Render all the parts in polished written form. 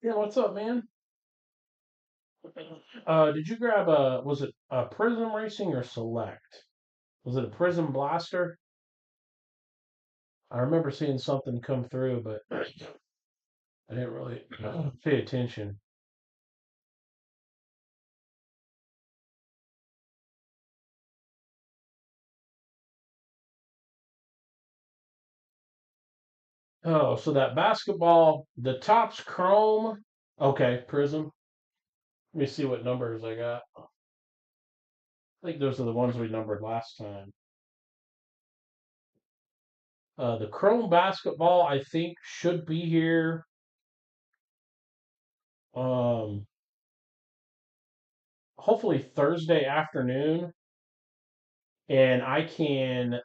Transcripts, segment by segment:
Yeah, what's up, man? Did you grab was it a Prism Racing or Select? Was it a Prism Blaster? I remember seeing something come through, but I didn't really pay attention. Oh, so that basketball, the top's chrome. Okay, Prism. Let me see what numbers I got. I think those are the ones we numbered last time. The chrome basketball, I think, should be here. Um, Hopefully Thursday afternoon, and I can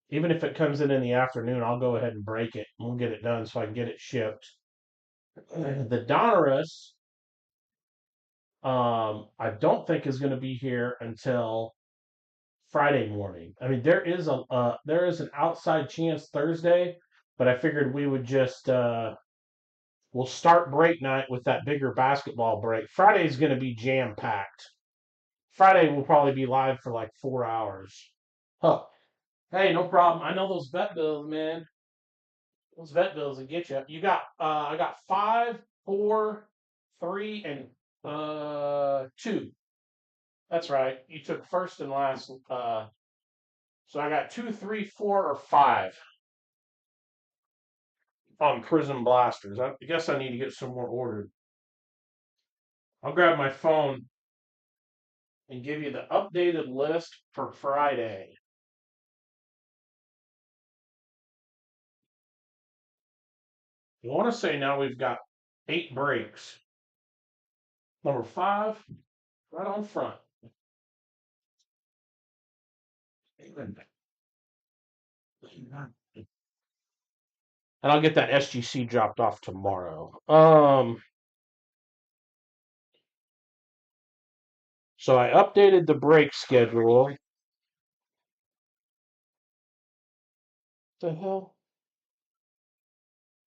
even if it comes in the afternoon, I'll go ahead and break it. And we'll get it done so I can get it shipped. The Donruss, I don't think is going to be here until Friday morning. I mean, there is an outside chance Thursday, but I figured we would just we'll start break night with that bigger basketball break. Friday is going to be jam packed. Friday will probably be live for like 4 hours. Huh. Hey, no problem. I know those bet bills, man. Those vet bills will get you. You got I got five, four, three, and two. That's right. You took first and last. So I got two, three, four, or five on Prism Blasters. I guess I need to get some more ordered. I'll grab my phone and give you the updated list for Friday. You want to say now we've got 8 breaks. Number 5, right on front. And I'll get that SGC dropped off tomorrow. So I updated the break schedule. What the hell?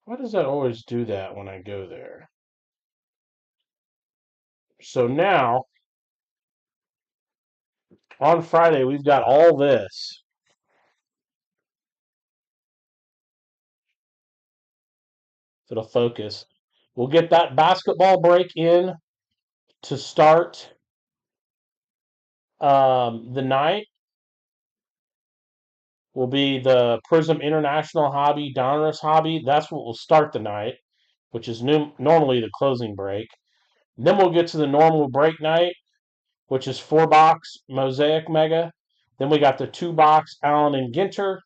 Why does that always do that when I go there? So now on Friday we've got all this. It'll focus. We'll get that basketball break in to start the night. Will be the Prism International Hobby, Donruss Hobby. That's what will start the night, which is normally the closing break. Then we'll get to the normal break night, which is 4 box Mosaic Mega. Then we got the 2 box Allen and Ginter.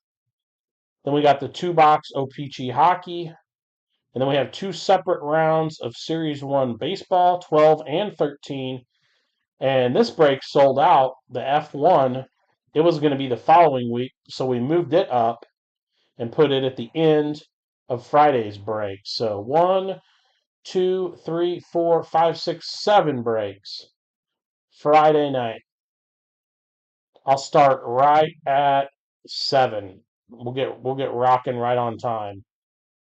Then we got the 2 box O-Pee-Chee Hockey. And then we have 2 separate rounds of Series 1 Baseball, 12 and 13. And this break sold out, the F1. It was going to be the following week, so we moved it up and put it at the end of Friday's break. So 1, 2, 3, 4, 5, 6, 7 breaks Friday night. I'll start right at 7. We'll get rocking right on time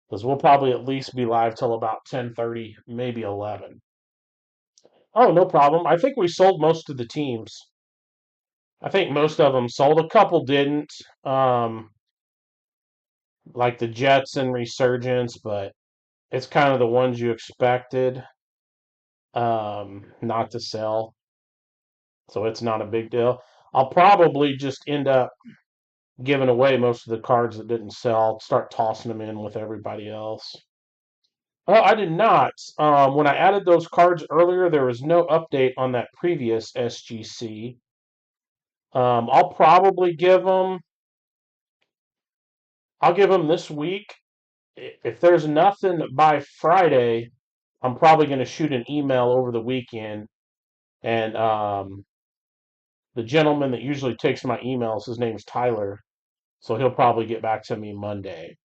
because we'll probably at least be live till about 10:30, maybe 11. Oh, no problem. I think we sold most of the teams. I think most of them sold. A couple didn't, like the Jets and Resurgence, but it's kind of the ones you expected not to sell, so it's not a big deal. I'll probably just end up giving away most of the cards that didn't sell, start tossing them in with everybody else. Oh, I did not. When I added those cards earlier, there was no update on that previous SGC. I'll probably give them. I'll give them this week. If there's nothing by Friday, I'm probably going to shoot an email over the weekend. And the gentleman that usually takes my emails, his name's Tyler, so he'll probably get back to me Monday.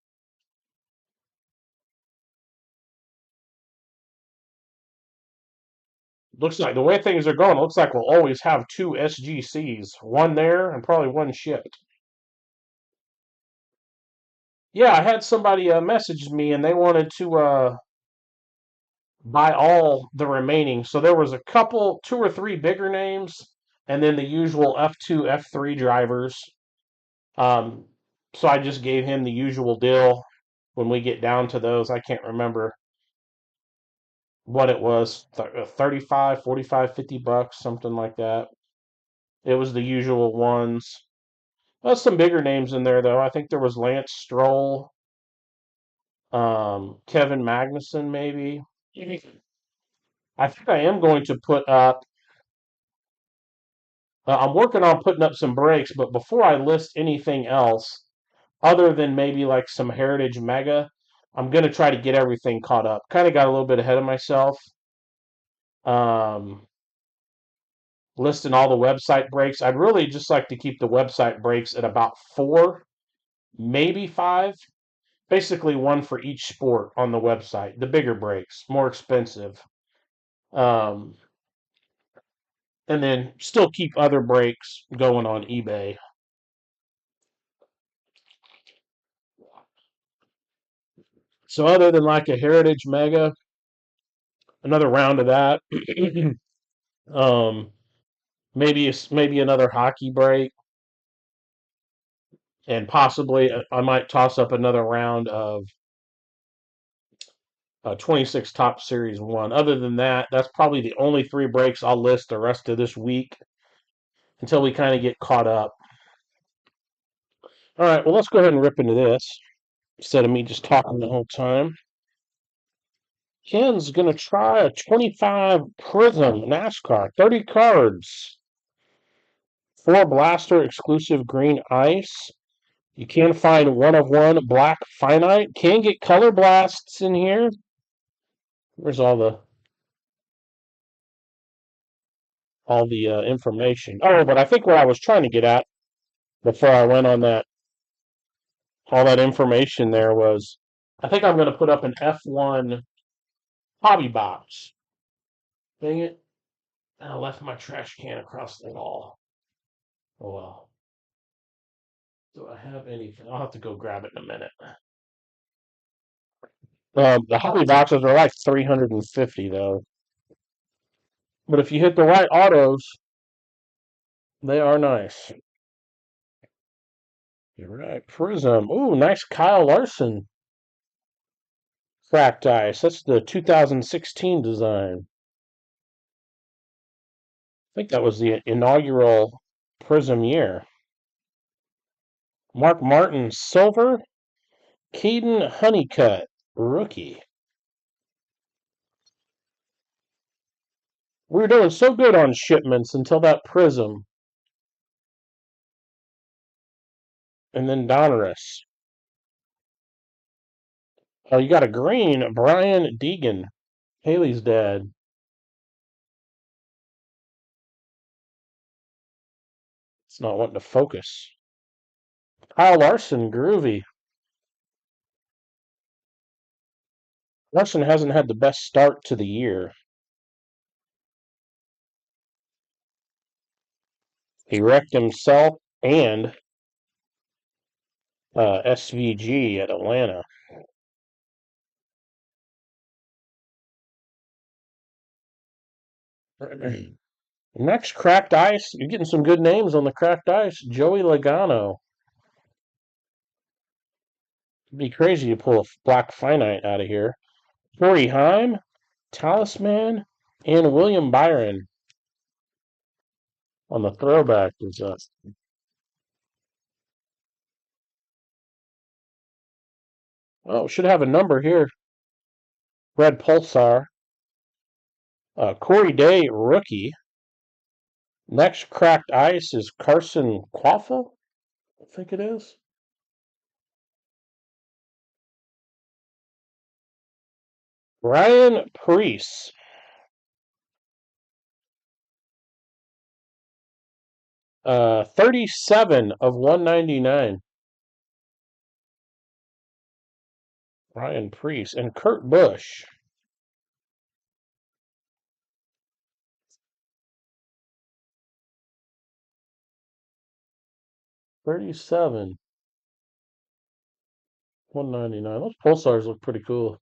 Looks like the way things are going, looks like we'll always have 2 SGCs, one there and probably one shipped. Yeah, I had somebody message me and they wanted to buy all the remaining. So there was a couple, two or three bigger names, and then the usual F2, F3 drivers. Um, so I just gave him the usual deal when we get down to those. I can't remember what it was, 35, 45, $50, something like that. It was the usual ones. There's some bigger names in there, though. I think there was Lance Stroll, Kevin Magnuson, maybe. I think I am going to put up. I'm working on putting up some breaks, but before I list anything else, other than maybe like some Heritage Mega, I'm going to try to get everything caught up. Kind of got a little bit ahead of myself. Um, Listing all the website breaks. I'd really just like to keep the website breaks at about four, maybe five. Basically, one for each sport on the website. The bigger breaks, more expensive. Um, and then still keep other breaks going on eBay. So other than like a Heritage Mega, another round of that. um, maybe another hockey break, and possibly I might toss up another round of 26 Top Series 1. Other than that, that's probably the only three breaks I'll list the rest of this week until we kind of get caught up. All right, well, let's go ahead and rip into this instead of me just talking the whole time. Ken's going to try a 25 Prism NASCAR, 30 cards, 4 Blaster exclusive green ice. You can find one of one black finite. Can get color blasts in here. Where's all the information? Oh, but I think what I was trying to get at before I went on that all that information there was I think I'm going to put up an F1 hobby box. Dang it. I left my trash can across the hall. Oh well. Do I have anything? I'll have to go grab it in a minute. The hobby boxes are like 350 though. But if you hit the right autos, they are nice. You're right. Prism. Ooh, nice Kyle Larson cracked ice. That's the 2016 design. I think that was the inaugural Prism year. Mark Martin silver. Caden Honeycutt rookie. We were doing so good on shipments until that Prism, and then Donruss. Oh, you got a green, Brian Deegan, Haley's dad. It's not wanting to focus. Kyle Larson, groovy. Larson hasn't had the best start to the year. He wrecked himself and SVG at Atlanta. Next, cracked ice. You're getting some good names on the cracked ice. Joey Logano. It'd be crazy to pull a black finite out of here. Corey Heim, Talisman, and William Byron on the throwback. Oh, should have a number here. Red Pulsar. Corey Day, rookie. Next cracked ice is Carson Quaffle. I think it is. Ryan Priest. 37 of 199. Ryan Priest and Kurt Busch. 37. 199. Those pulsars look pretty cool.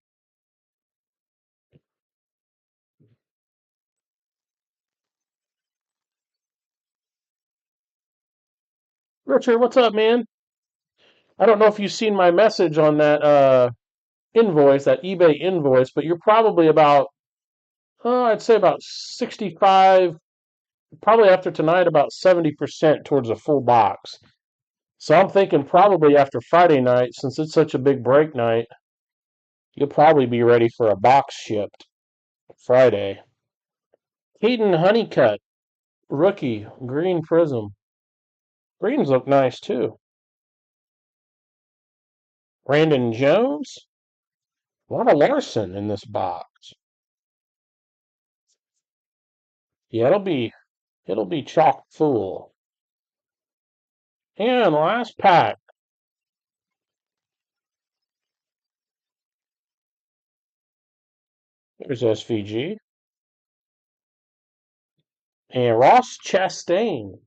Richard, what's up, man? I don't know if you've seen my message on that invoice, that eBay invoice, but you're probably about, I'd say about 65, probably after tonight, about 70% towards a full box. So I'm thinking probably after Friday night, since it's such a big break night, you'll probably be ready for a box shipped Friday. Hayden Honeycutt, rookie, green prism. Greens look nice too. Brandon Jones, a lot of Larson in this box. Yeah, it'll be chock full. And last pack. There's SVG. And Ross Chastain.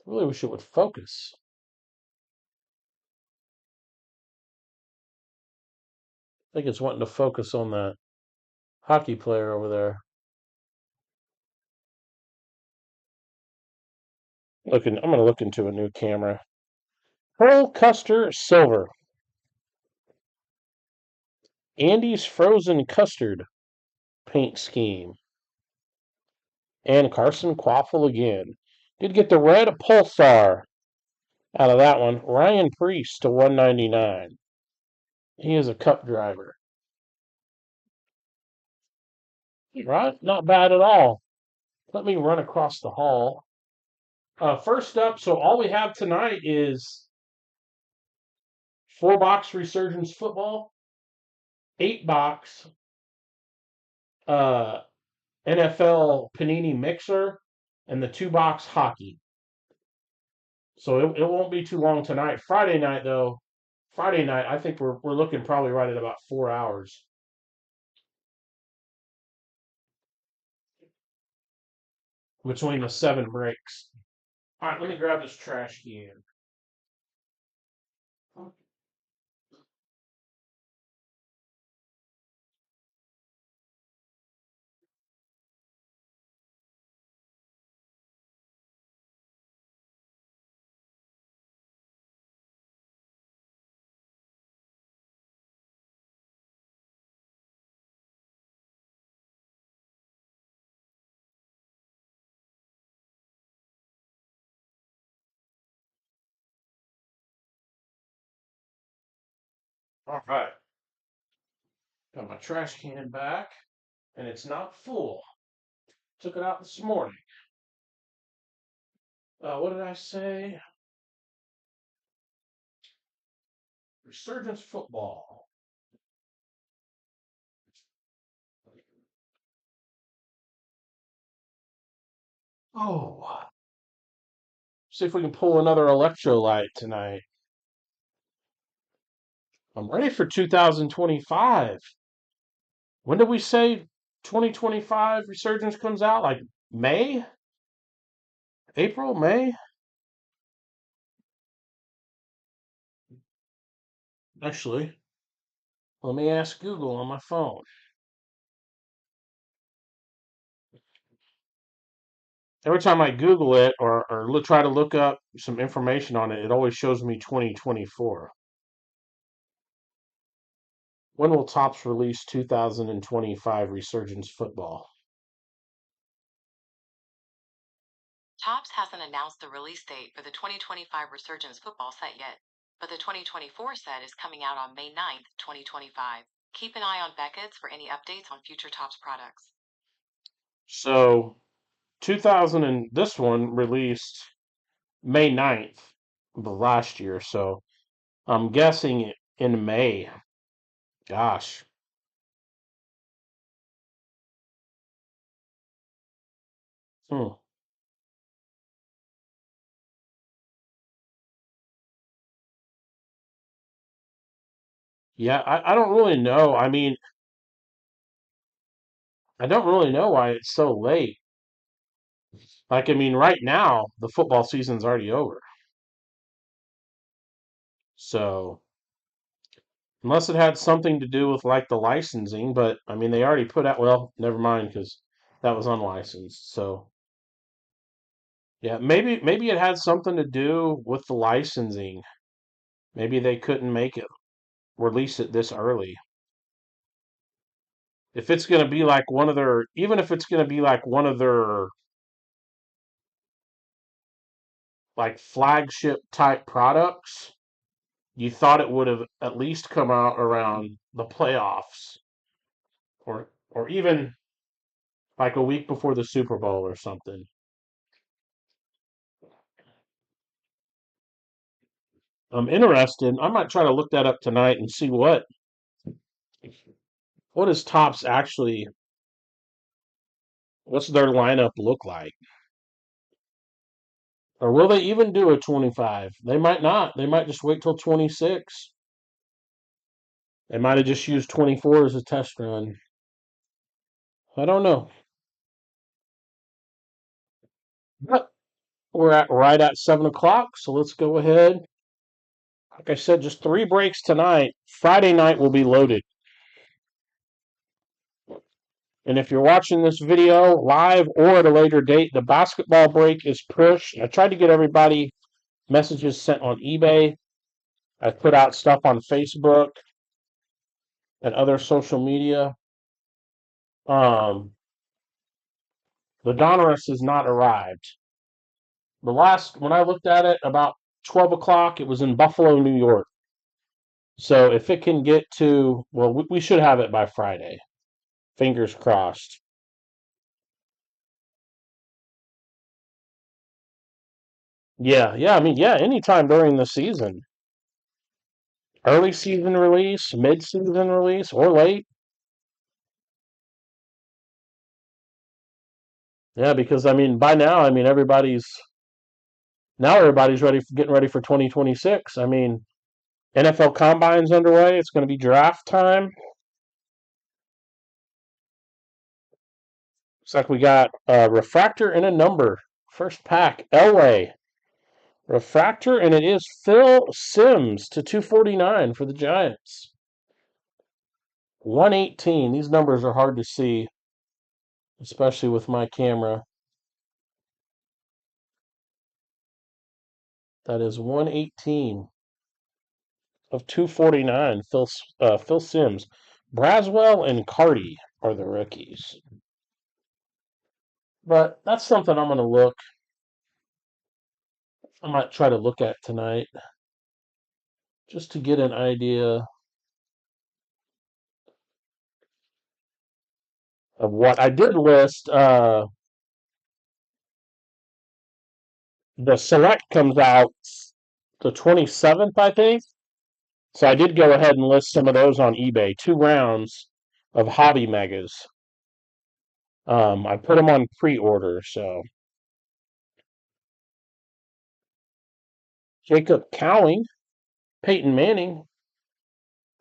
I really wish it would focus. I think it's wanting to focus on that hockey player over there. I'm gonna look into a new camera. Pearl Custer Silver. Andy's Frozen Custard paint scheme. And Carson Quaffle again. Did get the red pulsar out of that one. Ryan Priest to 199. He is a cup driver. Right? Not bad at all. Let me run across the hall. First up, so all we have tonight is 4 box Resurgence football, 8 box uh, NFL Panini Mixer, and the 2 box hockey. So it won't be too long tonight. Friday night, though, I think we're looking probably right at about 4 hours between the 7 breaks. All right, let me grab this trash can. All right, got my trash can back, and it's not full. Took it out this morning. What did I say? Resurgence football. Oh, see if we can pull another electrolyte tonight. I'm ready for 2025. When did we say 2025 Resurgence comes out? Like May? April? May? Actually, let me ask Google on my phone. Every time I Google it or try to look up some information on it, it always shows me 2024. When will Topps release 2025 Resurgence football? Topps hasn't announced the release date for the 2025 Resurgence football set yet, but the 2024 set is coming out on May 9th, 2025. Keep an eye on Beckett's for any updates on future Topps products. So 2000 and this one released May 9th of the last year, so I'm guessing in May. Gosh. Hmm. Yeah, I don't really know. I mean, I don't really know why it's so late. Like, I mean, right now, the football season's already over. So, unless it had something to do with like the licensing, but I mean, they already put out, well, never mind, because that was unlicensed. So, yeah, maybe it had something to do with the licensing. Maybe they couldn't make it release it this early. If it's going to be like one of their, even if it's going to be like one of their like flagship type products, you thought it would have at least come out around the playoffs or even like a week before the Super Bowl or something. I'm interested. I might try to look that up tonight and see what does Tops actually what's their lineup look like? Or will they even do a 25? They might not. They might just wait till 26. They might have just used 24 as a test run. I don't know. But we're at right at 7 o'clock, so let's go ahead. Like I said, just 3 breaks tonight. Friday night will be loaded. And if you're watching this video live or at a later date, the basketball break is pushed. I tried to get everybody messages sent on eBay. I put out stuff on Facebook and other social media. Um, the Donruss has not arrived. The last, when I looked at it, about 12 o'clock, it was in Buffalo, New York. So if it can get to, well, we should have it by Friday. Fingers crossed. Yeah. I mean, yeah, anytime during the season. Early season release, mid season release, or late. Yeah, because I mean, by now, I mean everybody's ready, getting ready for 2026. I mean, NFL Combine's underway. It's going to be draft time. Looks like we got a refractor and a number. First pack, Elway. Refractor, and it is Phil Simms to 249 for the Giants. 118. These numbers are hard to see, especially with my camera. That is 118 of 249. Phil Simms. Braswell and Carty are the rookies. But that's something I'm going to look. I might try to look at tonight just to get an idea of what I did list. The select comes out the 27th, I think. So I did go ahead and list some of those on eBay. 2 rounds of hobby megas. I put them on pre-order. So Jacob Cowing, Peyton Manning,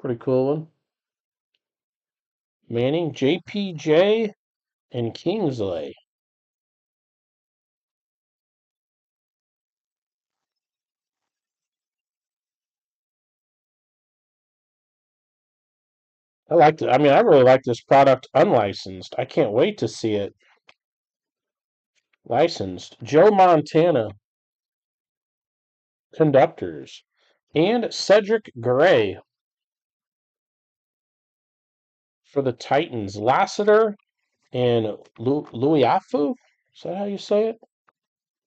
pretty cool one. Manning, JPJ, and Kingsley. I like it. I mean, I really like this product unlicensed. I can't wait to see it licensed. Joe Montana, conductors, and Cedric Gray for the Titans. Lassiter and Luiafu. Is that how you say it?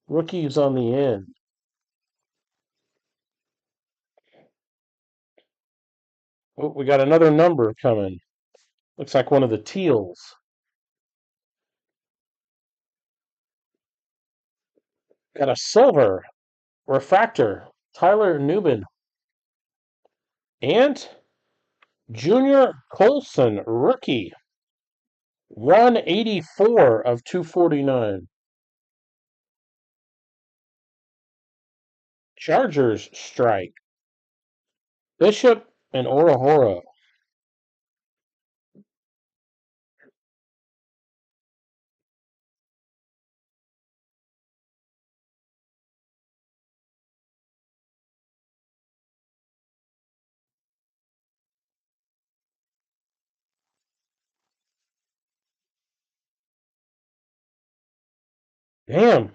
Rookies on the end. Oh, we got another number coming. Looks like one of the teals. Got a silver refractor. Tyler Newman. And Junior Colson, rookie. 184 of 249. Chargers strike. Bishop and Orahora. Damn,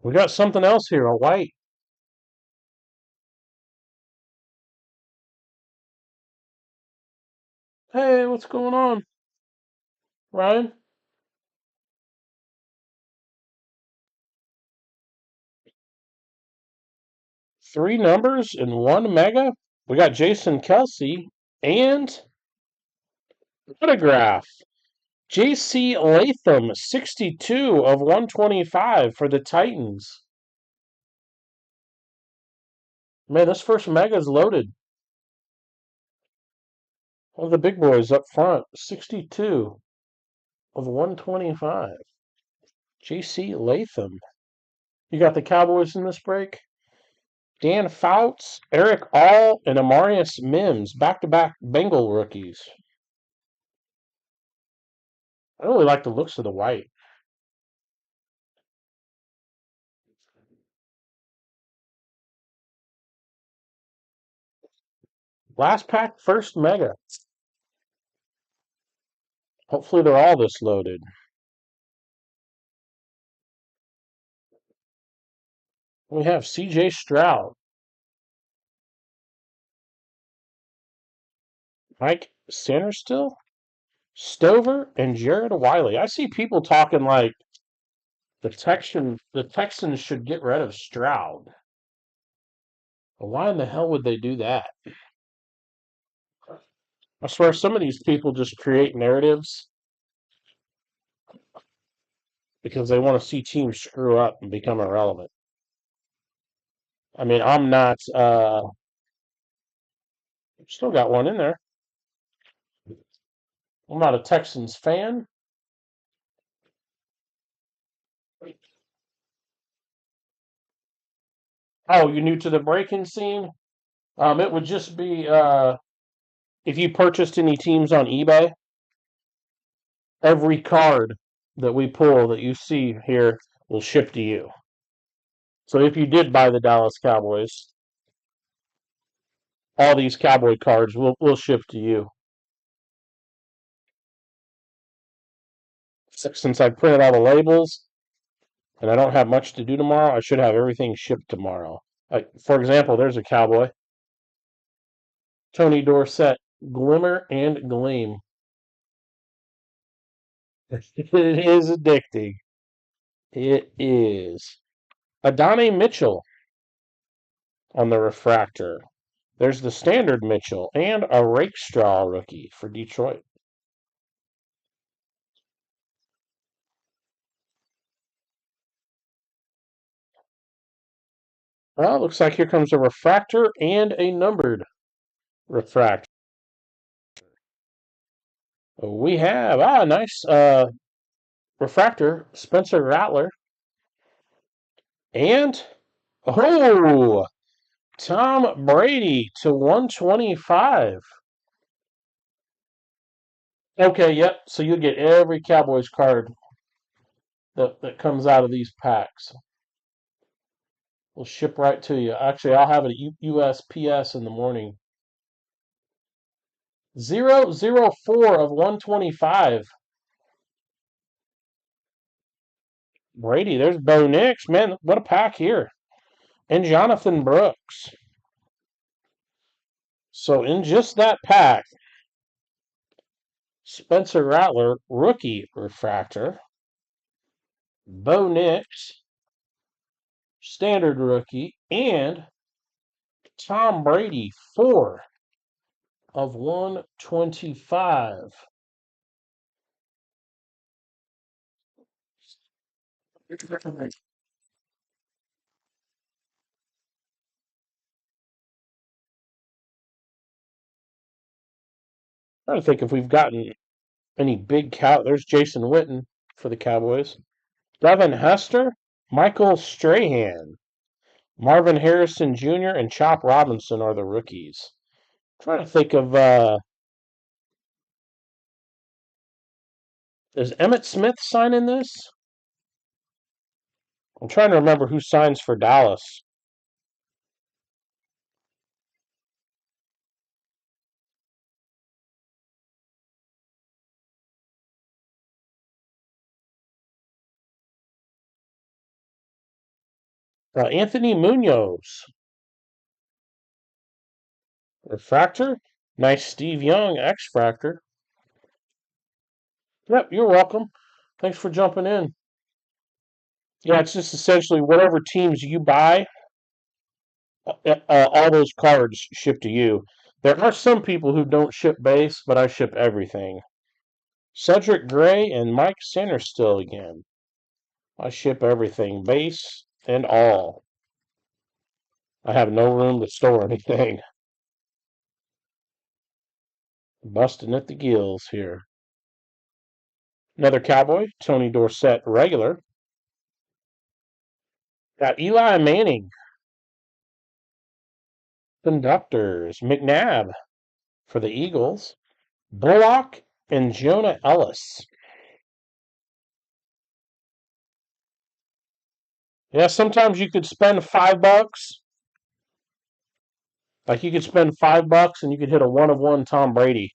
we got something else here. A white. Hey, what's going on, Ryan? Three numbers in one mega. We got Jason Kelsey and autograph. J.C. Latham, 62 of 125 for the Titans. Man, this first mega is loaded. One of the big boys up front, 62 of 125. J.C. Latham. You got the Cowboys in this break? Dan Fouts, Eric All, and Amarius Mims, back-to-back Bengal rookies. I really like the looks of the white. Last pack, first mega. Hopefully they're all this loaded. We have C.J. Stroud, Mike Sanderstill, Stover, and Jared Wiley. I see people talking like the Texans should get rid of Stroud. But why in the hell would they do that? I swear some of these people just create narratives because they want to see teams screw up and become irrelevant. I mean, I'm not still got one in there. I'm not a Texans fan. Oh, you new to the breaking scene? It would just be if you purchased any teams on eBay, every card that we pull that you see here will ship to you. So if you did buy the Dallas Cowboys, all these Cowboy cards will ship to you. Since I printed all the labels and I don't have much to do tomorrow, I should have everything shipped tomorrow. Like, for example, there's a Cowboy. Tony Dorsett, Glimmer and Gleam. It is addicting. It is. Adonai Mitchell on the refractor. There's the standard Mitchell and a Rakestraw rookie for Detroit. Well, looks like here comes a refractor and a numbered refractor. We have nice refractor, Spencer Rattler, and oh, Tom Brady to 125. Okay, yep. So you get every Cowboys card that comes out of these packs. We'll ship right to you. Actually, I'll have it at USPS in the morning. 004 of 125. Brady, there's Bo Nix. Man, what a pack here. And Jonathan Brooks. So in just that pack, Spencer Rattler, rookie refractor. Bo Nix, standard rookie. And Tom Brady, 4 of 125. I don't think if we've gotten any big cow. There's Jason Witten for the Cowboys. Devin Hester, Michael Strahan, Marvin Harrison Jr., and Chop Robinson are the rookies. I'm trying to think of is Emmett Smith signing this? I'm trying to remember who signs for Dallas. Anthony Munoz. Refractor. Nice Steve Young X-Fractor. Yep, you're welcome. Thanks for jumping in. Yeah, it's just essentially whatever teams you buy, all those cards ship to you. There are some people who don't ship base, but I ship everything. Cedric Gray and Mike Sanderstill again. I ship everything, base and all. I have no room to store anything. Busting at the gills here. Another Cowboy, Tony Dorsett, regular. Got Eli Manning, conductors. McNabb for the Eagles. Bullock and Jonah Ellis. Yeah, sometimes you could spend $5. Like you could spend $5 and you could hit a 1 of 1 Tom Brady.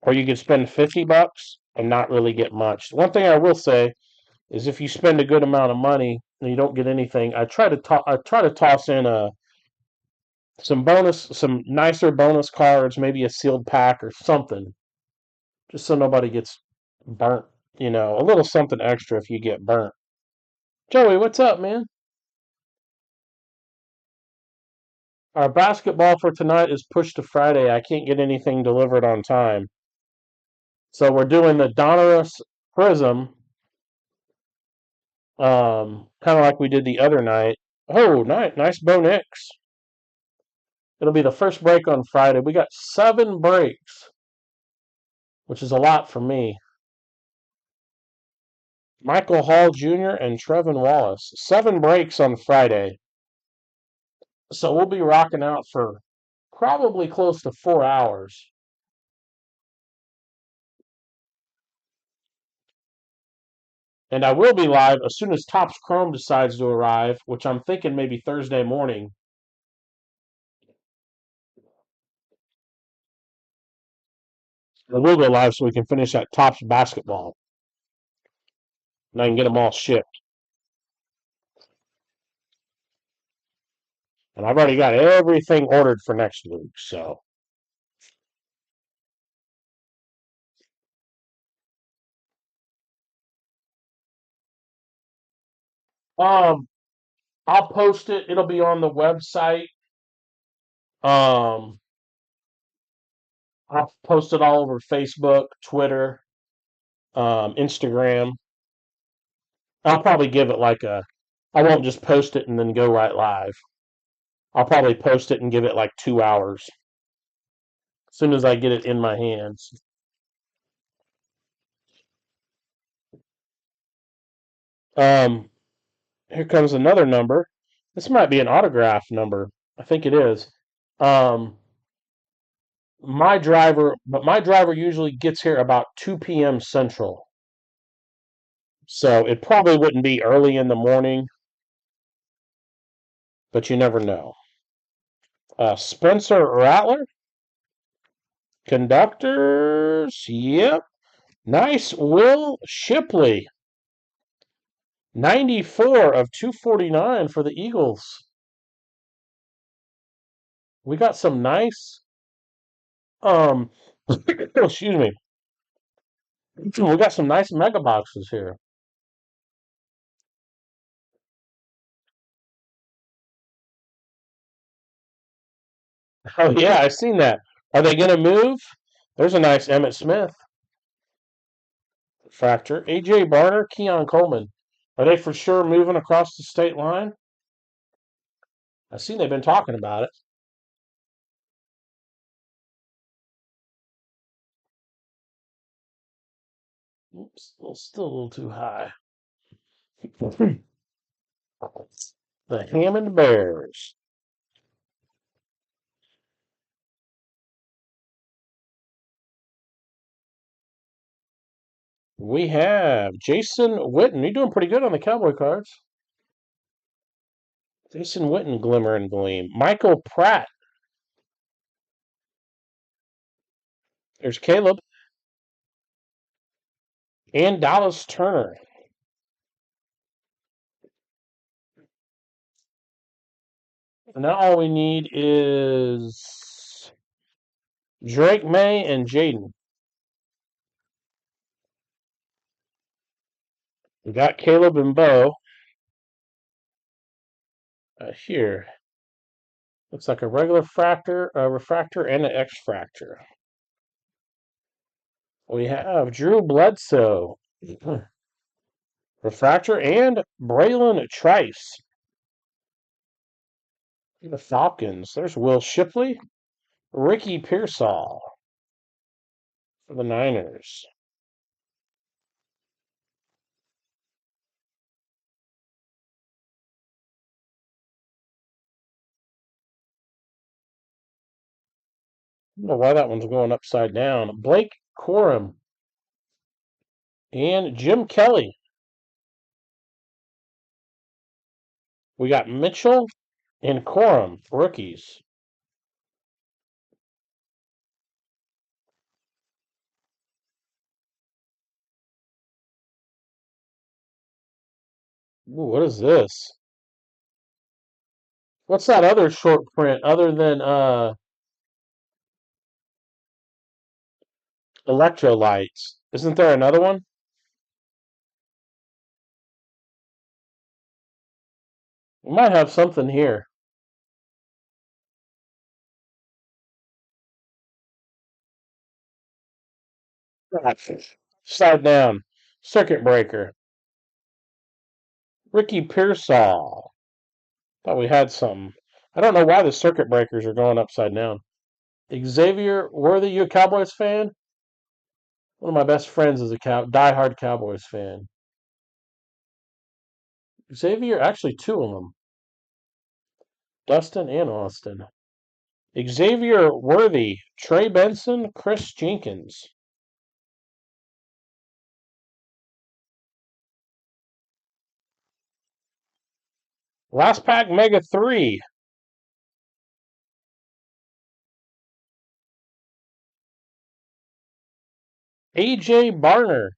Or you could spend $50 and not really get much. One thing I will say is if you spend a good amount of money and you don't get anything, I try to toss in some nicer bonus cards, maybe a sealed pack or something, just so nobody gets burnt. A little something extra if you get burnt. Joey, what's up, man? Our basketball for tonight is pushed to Friday. I can't get anything delivered on time. So we're doing the Donruss Prism, kind of like we did the other night. Oh, nice Bo Nix. It'll be the first break on Friday. We got 7 breaks, which is a lot for me. Michael Hall Jr. and Trevin Wallace. 7 breaks on Friday. So we'll be rocking out for probably close to 4 hours. And I will be live as soon as Topps Chrome decides to arrive, which I'm thinking maybe Thursday morning. I will go live so we can finish that Topps basketball. And I can get them all shipped. And I've already got everything ordered for next week, so. Um, I'll post it. It'll be on the website. Um, I'll post it all over Facebook, Twitter, Instagram. I'll probably give it I won't just post it and then go right live. I'll probably post it and give it like 2 hours as soon as I get it in my hands. Um, Here comes another number. This might be an autograph number. I think it is. Um, my driver usually gets here about 2 p.m. Central. So it probably wouldn't be early in the morning, but you never know. Spencer Rattler, conductors. Yep. Nice Will Shipley. 94 of 249 for the Eagles. We got some nice, excuse me. We got some nice mega boxes here. Oh yeah, I've seen that. Are they going to move? There's a nice Emmett Smith fracture. AJ Barner, Keon Coleman. Are they for sure moving across the state line? I've seen they've been talking about it. Oops, still a little too high. The Hammond Bears. We have Jason Witten. You're doing pretty good on the Cowboy cards. Jason Witten, Glimmer and Gleam. Michael Pratt. There's Caleb. And Dallas Turner. Now all we need is Drake May and Jaden. We got Caleb and Bo here. Looks like a regular fractor, a refractor, and an X-fractor. We have Drew Bledsoe, refractor, and Braylon Trice. The Falcons. There's Will Shipley, Ricky Pearsall for the Niners. I don't know why that one's going upside down. Blake Corum and Jim Kelly. We got Mitchell and Corum, rookies. Ooh, what is this? What's that other short print other than electrolytes? Isn't there another one? We might have something here. Slide down. Circuit breaker. Ricky Pearsall. Thought we had some. I don't know why the circuit breakers are going upside down. Xavier Worthy, you a Cowboys fan? One of my best friends is a diehard Cowboys fan. Xavier, actually two of them. Dustin and Austin. Xavier Worthy, Trey Benson, Chris Jenkins. Last pack Mega 3. AJ Barner.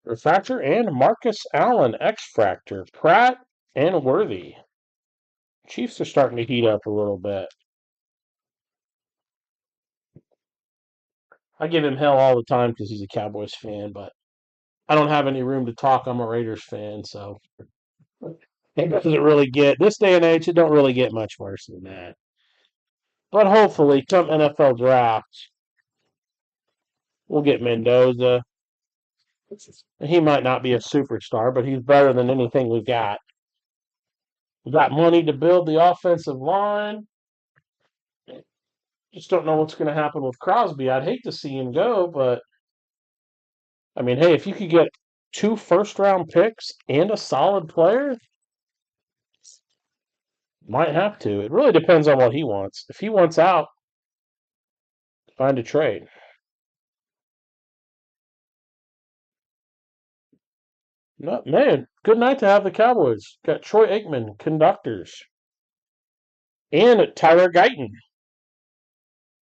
Refractor and Marcus Allen X-Fractor. Pratt and Worthy. Chiefs are starting to heat up a little bit. I give him hell all the time because he's a Cowboys fan, but I don't have any room to talk. I'm a Raiders fan, so it doesn't really get this day and age. It don't really get much worse than that. But hopefully, come NFL draft, we'll get Mendoza. He might not be a superstar, but he's better than anything we've got. We got money to build the offensive line. Just don't know what's going to happen with Crosby. I'd hate to see him go, but I mean, hey, if you could get 2 first-round picks and a solid player, might have to. It really depends on what he wants. If he wants out, find a trade. No, man, good night to have the Cowboys. Got Troy Aikman, conductors, and Tyler Guyton,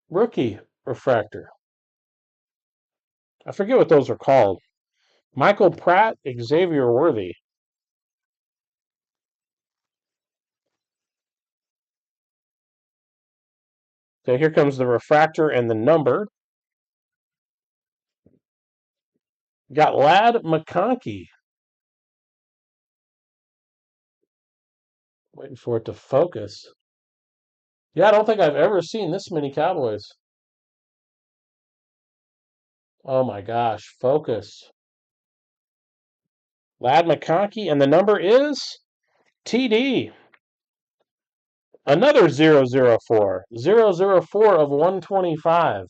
rookie refractor. I forget what those are called. Michael Pratt, Xavier Worthy. So here comes the refractor and the number. Got Lad McConkey. Waiting for it to focus. Yeah, I don't think I've ever seen this many Cowboys. Oh my gosh, focus. Lad McConkey, and the number is TD. Another 004. 004 of 125.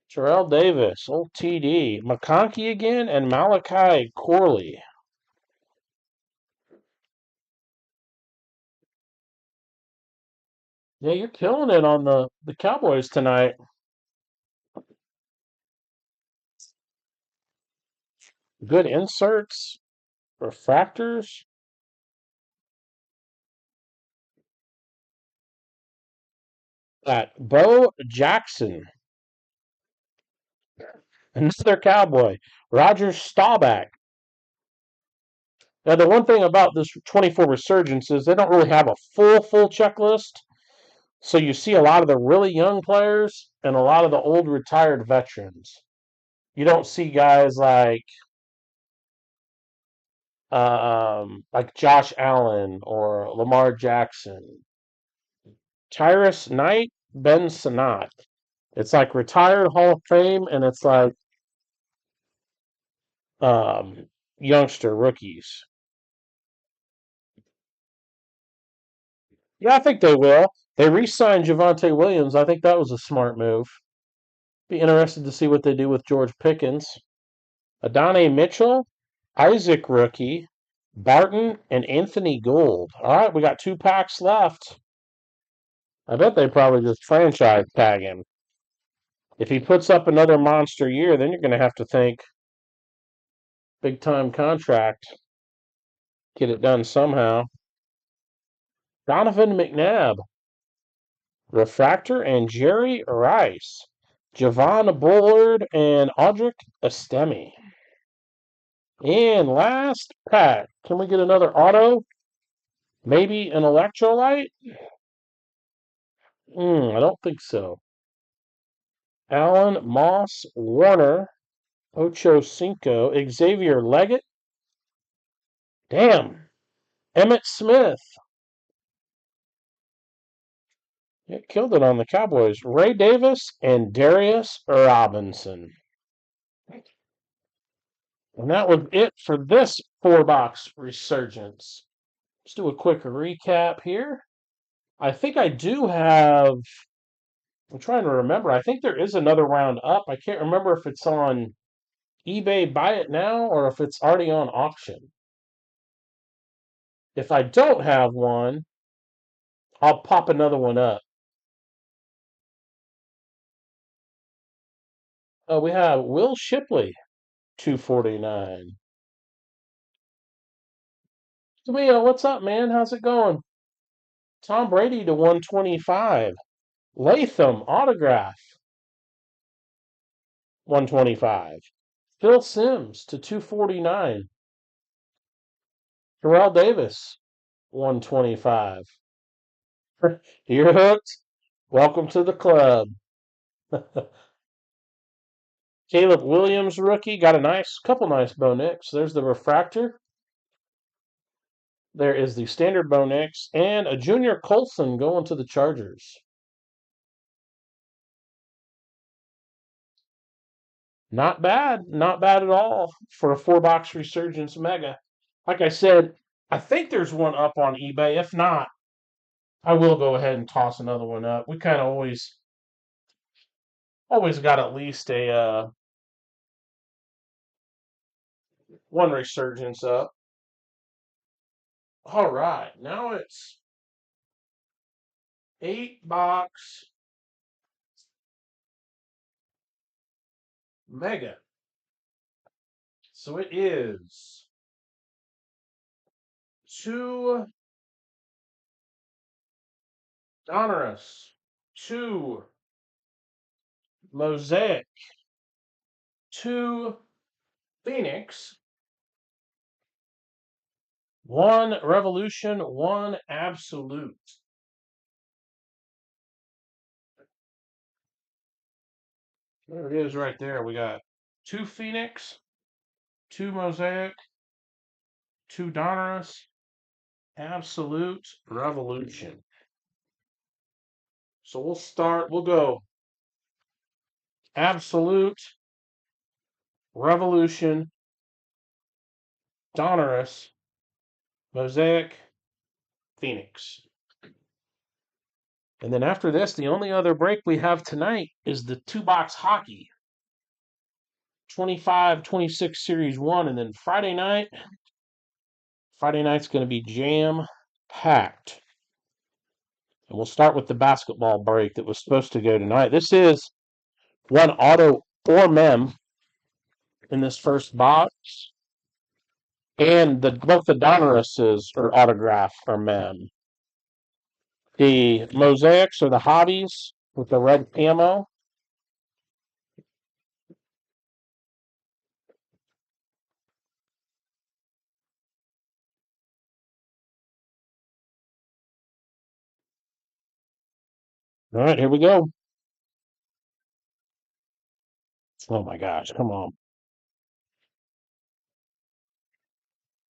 Terrell Davis, old TD. McConkey again, and Malachi Corley. Yeah, you're killing it on the Cowboys tonight. Good inserts, refractors. Bo Jackson, another Cowboy. Roger Staubach. Now, the one thing about this 24 resurgence is they don't really have a full checklist. So you see a lot of the really young players and a lot of the old retired veterans. You don't see guys like Josh Allen or Lamar Jackson. Tyrus Knight, Ben Sinnott. It's like retired Hall of Fame, and it's like um, youngster rookies. Yeah, I think they will. They re-signed Javonte Williams. I think that was a smart move. Be interested to see what they do with George Pickens. Adonai Mitchell, Isaac rookie, Barton, and Anthony Gould. All right, we got 2 packs left. I bet they probably just franchise tag him. If he puts up another monster year, then you're going to have to think big time contract. Get it done somehow. Donovan McNabb, Refractor, and Jerry Rice. Javon Bullard and Audric Estemi. And last pack. Can we get another auto? Maybe an electrolyte? I don't think so. Allen, Moss, Warner, Ocho Cinco, Xavier Leggett. Damn. Emmett Smith. Yeah, killed it on the Cowboys. Ray Davis and Darius Robinson. And that was it for this 4-box resurgence. Let's do a quick recap here. I think I do have. I'm trying to remember. I think there is another round up. I can't remember if it's on eBay Buy It Now or if it's already on auction. If I don't have one, I'll pop another one up. Oh, we have Will Shipley, 249. Tamio, what's up, man? How's it going? Tom Brady to 125. Latham autograph, 125. Phil Simms to 249. Terrell Davis, 125. You're hooked. Welcome to the club. Caleb Williams, rookie, got a couple nice Bo Nix. There's the refractor. There is the standard Bo Nix and a Junior Colson going to the Chargers. Not bad. Not bad at all for a 4-box Resurgence Mega. Like I said, I think there's one up on eBay. If not, I will go ahead and toss another one up. We kind of always got at least a one Resurgence up. All right, now it's 8-box Mega. So it is 2 Donruss, 2 Mosaic, 2 Phoenix, 1 Revolution, 1 Absolute. There it is right there. We got 2 Phoenix, 2 Mosaic, 2 Donruss, Absolute, Revolution. So we'll go Absolute, Revolution, Donruss, Mosaic, Phoenix. And then after this, the only other break we have tonight is the 2-box hockey. 25-26 Series 1. And then Friday night's going to be jam-packed. And we'll start with the basketball break that was supposed to go tonight. This is one auto or mem in this first box. And both the Donrusses are autograph or mem. The Mosaics are the hobbies with the red camo. All right, here we go. Oh my gosh, come on.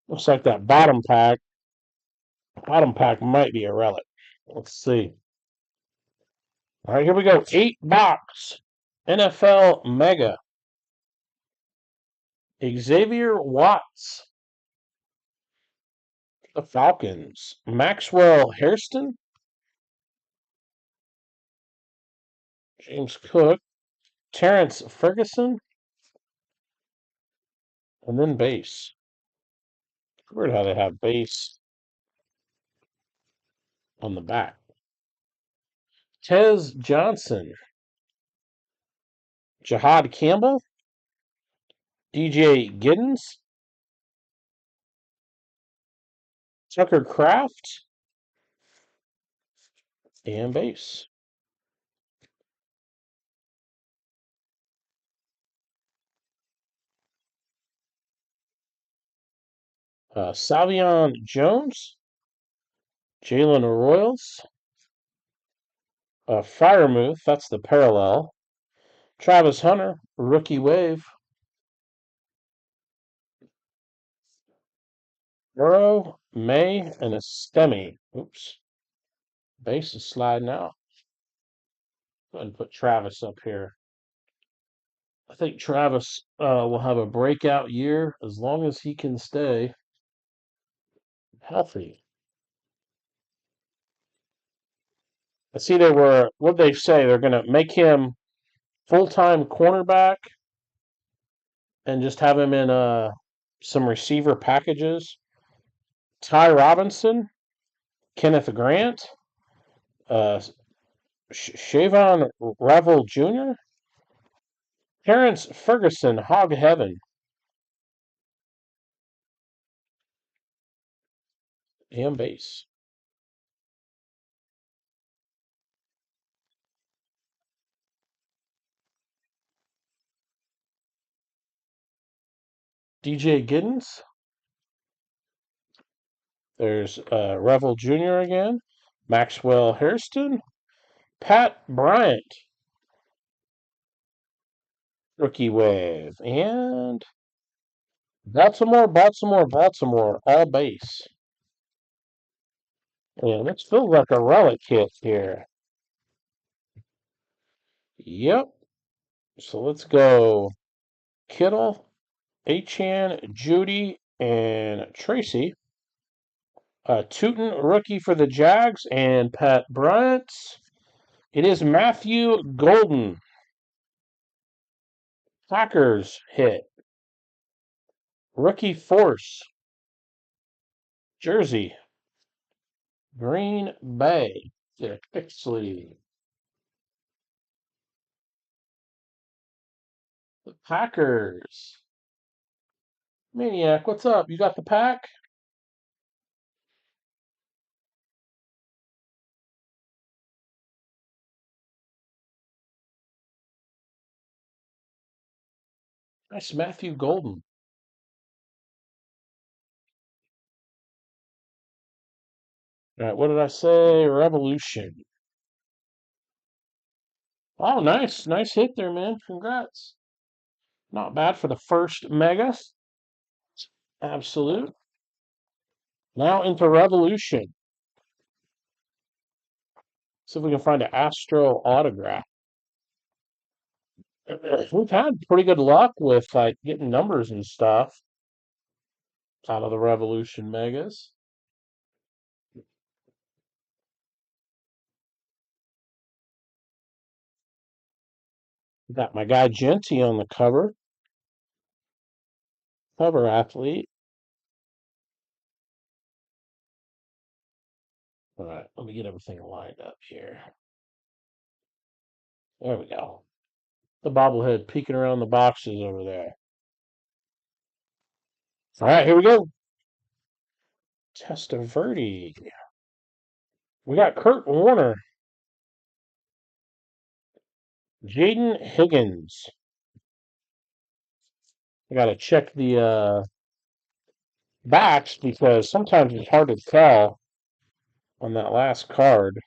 Looks like that bottom pack might be a relic. Let's see. All right, here we go. 8 box NFL Mega. Xavier Watts, the Falcons. Maxwell Hairston, James Cook, Terrence Ferguson, and then base. Weird how they have base on the back. Tez Johnson, Jahad Campbell, DJ Giddens, Tucker Kraft, and base. Savion Jones, Jalen Royals, Firemouth, that's the parallel. Travis Hunter, rookie wave. Burrow, May, and a Stemi. Oops. Base is sliding out. Go ahead and put Travis up here. I think Travis will have a breakout year as long as he can stay healthy. I see what they say, they're going to make him full-time cornerback and just have him in some receiver packages. Ty Robinson, Kenneth Grant, uh, Shavon Revel Jr., Terrence Ferguson, Hog Heaven, and base. DJ Giddens. There's Revel Jr. again. Maxwell Hairston. Pat Bryant. Rookie wave. And Baltimore. All base. Yeah, this feels like a relic hit here. Yep. So let's go Kittle, Achan, Judy, and Tracy. Tootin, rookie for the Jags, and Pat Bryant. It is Matthew Golden. Packers hit. Rookie Force. Jersey. Green Bay. Dick Pixley. The Packers. Maniac, what's up? You got the pack? Nice Matthew Golden. All right, what did I say? Revolution. Oh, nice. Nice hit there, man. Congrats. Not bad for the first Mega. Absolute. Now into Revolution. See if we can find an Astro autograph. We've had pretty good luck with like getting numbers and stuff out of the Revolution Megas. Got my guy Genty on the cover athlete. All right, let me get everything lined up here. There we go. The bobblehead peeking around the boxes over there. All right, here we go. Testaverde. We got Kurt Warner. Jaden Higgins. I got to check the backs because sometimes it's hard to tell on that last card.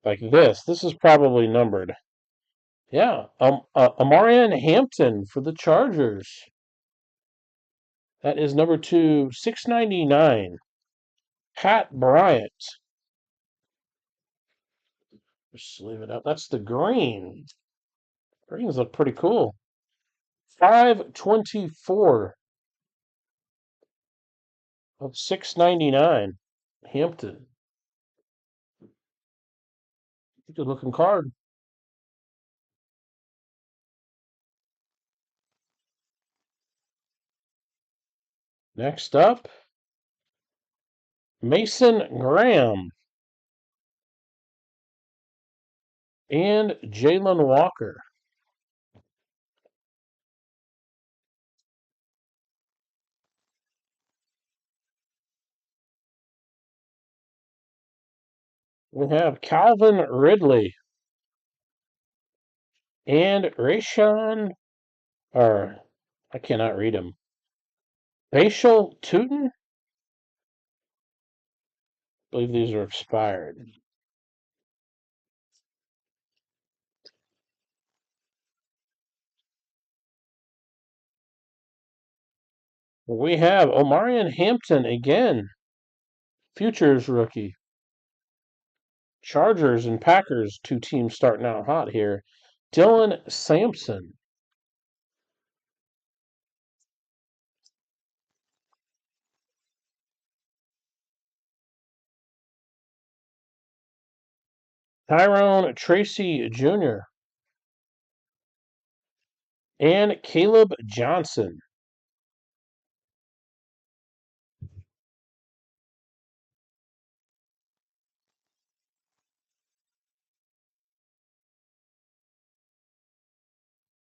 like this. This is probably numbered. Yeah, Amarian Hampton for the Chargers. That is number 699. Pat Bryant. Just leave it up. That's the green. Greens look pretty cool. 524 of 699. Hampton. Good looking card. Next up, Mason Graham and Jalen Walker. We have Calvin Ridley and Rayshon, or I cannot read him. Bashal Tootin? I believe these are expired. We have Omarion Hampton again. Futures rookie. Chargers and Packers, two teams starting out hot here. Dylan Sampson. Tyrone Tracy Jr. and Caleb Johnson.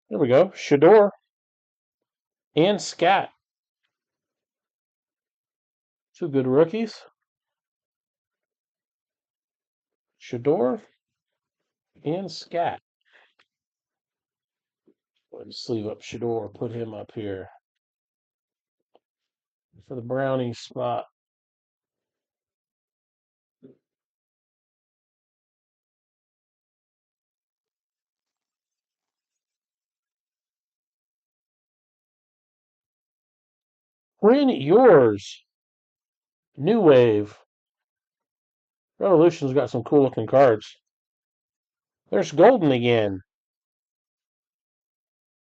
There we go. Shador and Scat. Two good rookies. Shador and Scat. Go ahead and sleeve up Shador. Put him up here for the Brownie spot. Win yours. New Wave. Revolution's got some cool looking cards. There's Golden again.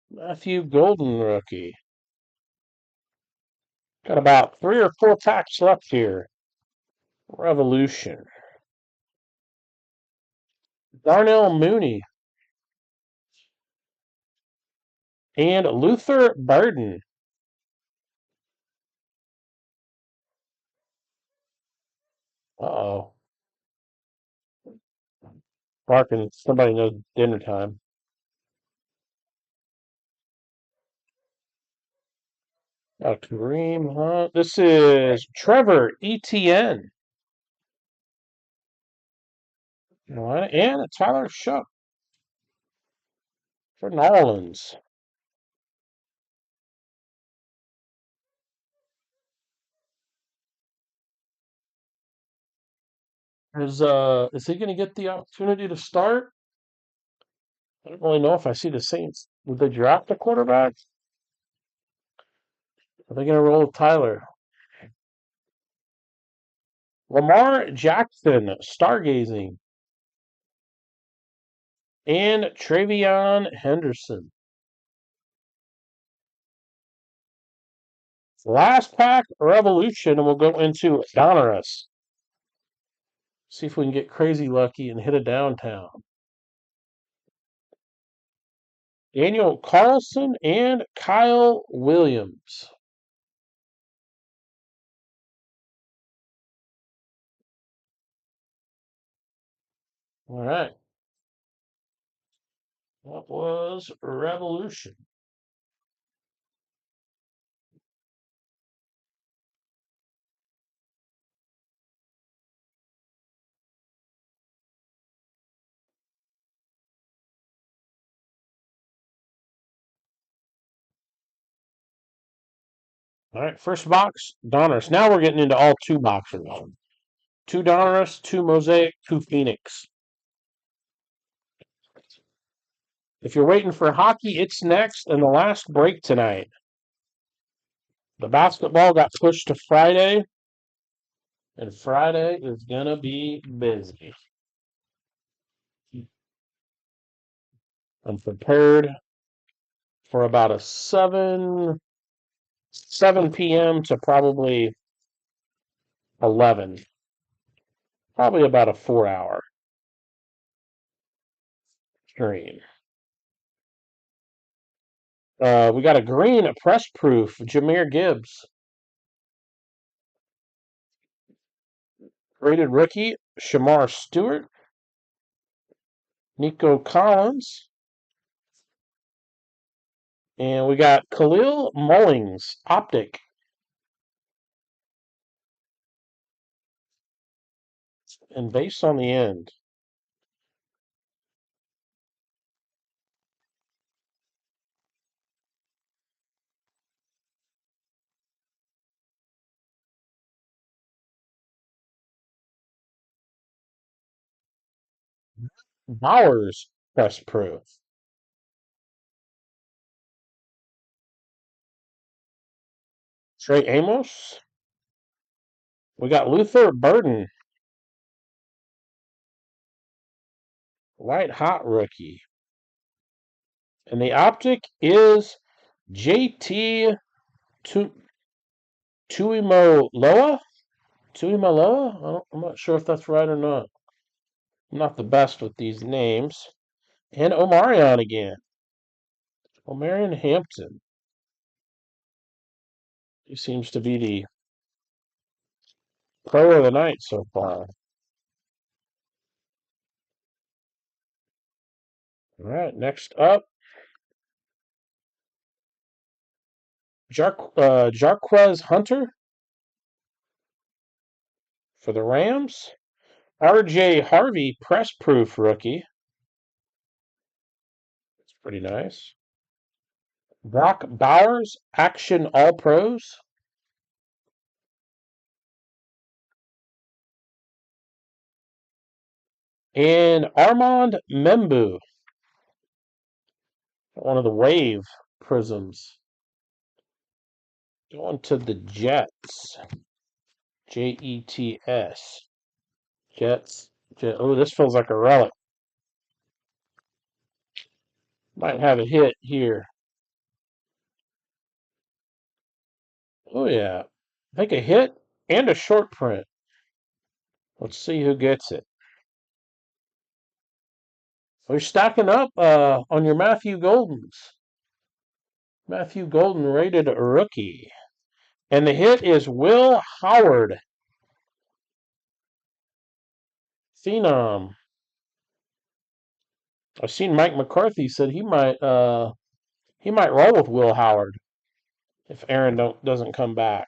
Matthew Golden rookie. Got about 3 or 4 packs left here. Revolution. Darnell Mooney. And Luther Burden. Uh-oh. Barking. Somebody knows dinner time. Kareem Hunt. This is Trevor Etienne. Carolina. And Tyler Shough for New Orleans. Is he going to get the opportunity to start? I don't really know if I see the Saints. Would they draft a quarterback? Are they going to roll with Tyler? Lamar Jackson, stargazing. And Travion Henderson. Last pack, Revolution, and we'll go into Donruss. See if we can get crazy lucky and hit a downtown. Daniel Carlson and Kyle Williams. All right. That was Revolution. All right, first box, Donruss. Now we're getting into all 2 boxes. 2 Donruss, 2 Mosaic, 2 Phoenix. If you're waiting for hockey, it's next and the last break tonight. The basketball got pushed to Friday, and Friday is going to be busy. I'm prepared for about a 7 p.m. to probably 11. Probably about a 4-hour stream. We got a green, a press proof, Jahmyr Gibbs. Rated rookie, Shamar Stewart. Nico Collins. And we got Khalil Mullings, optic. And base on the end. Bowers, press proof. Trey Amos. We got Luther Burden, white hot rookie. And the optic is JT Tuimoloa. Tuimoloa? I'm not sure if that's right or not. I'm not the best with these names. And Omarion again. Omarion Hampton. He seems to be the player of the night so far. All right, next up, Jarquez Hunter for the Rams. RJ Harvey, press proof rookie. It's pretty nice. Brock Bowers, action all pros. And Armand Membu, one of the wave prisms. Going to the Jets. Jets. Jets. Oh, this feels like a relic. Might have a hit here. Oh, yeah. I think a hit and a short print. Let's see who gets it. We're stacking up on your Matthew Goldens. Matthew Golden rated a rookie. And the hit is Will Howard. Phenom. I've seen Mike McCarthy said he might roll with Will Howard if Aaron doesn't come back.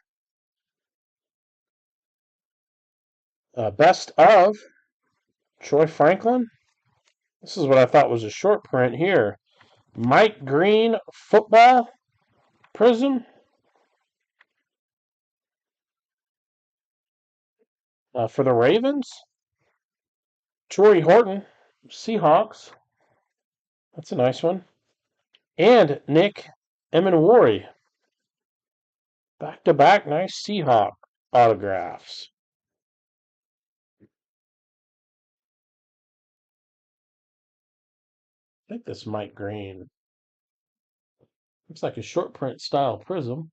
Best of Troy Franklin. This is what I thought was a short print here. Mike Green football prism. For the Ravens. Torrey Horton Seahawks. That's a nice one. And Nick Emenwari. Back-to-back nice Seahawk autographs. I think this Mike Green. Looks like a short print style prism.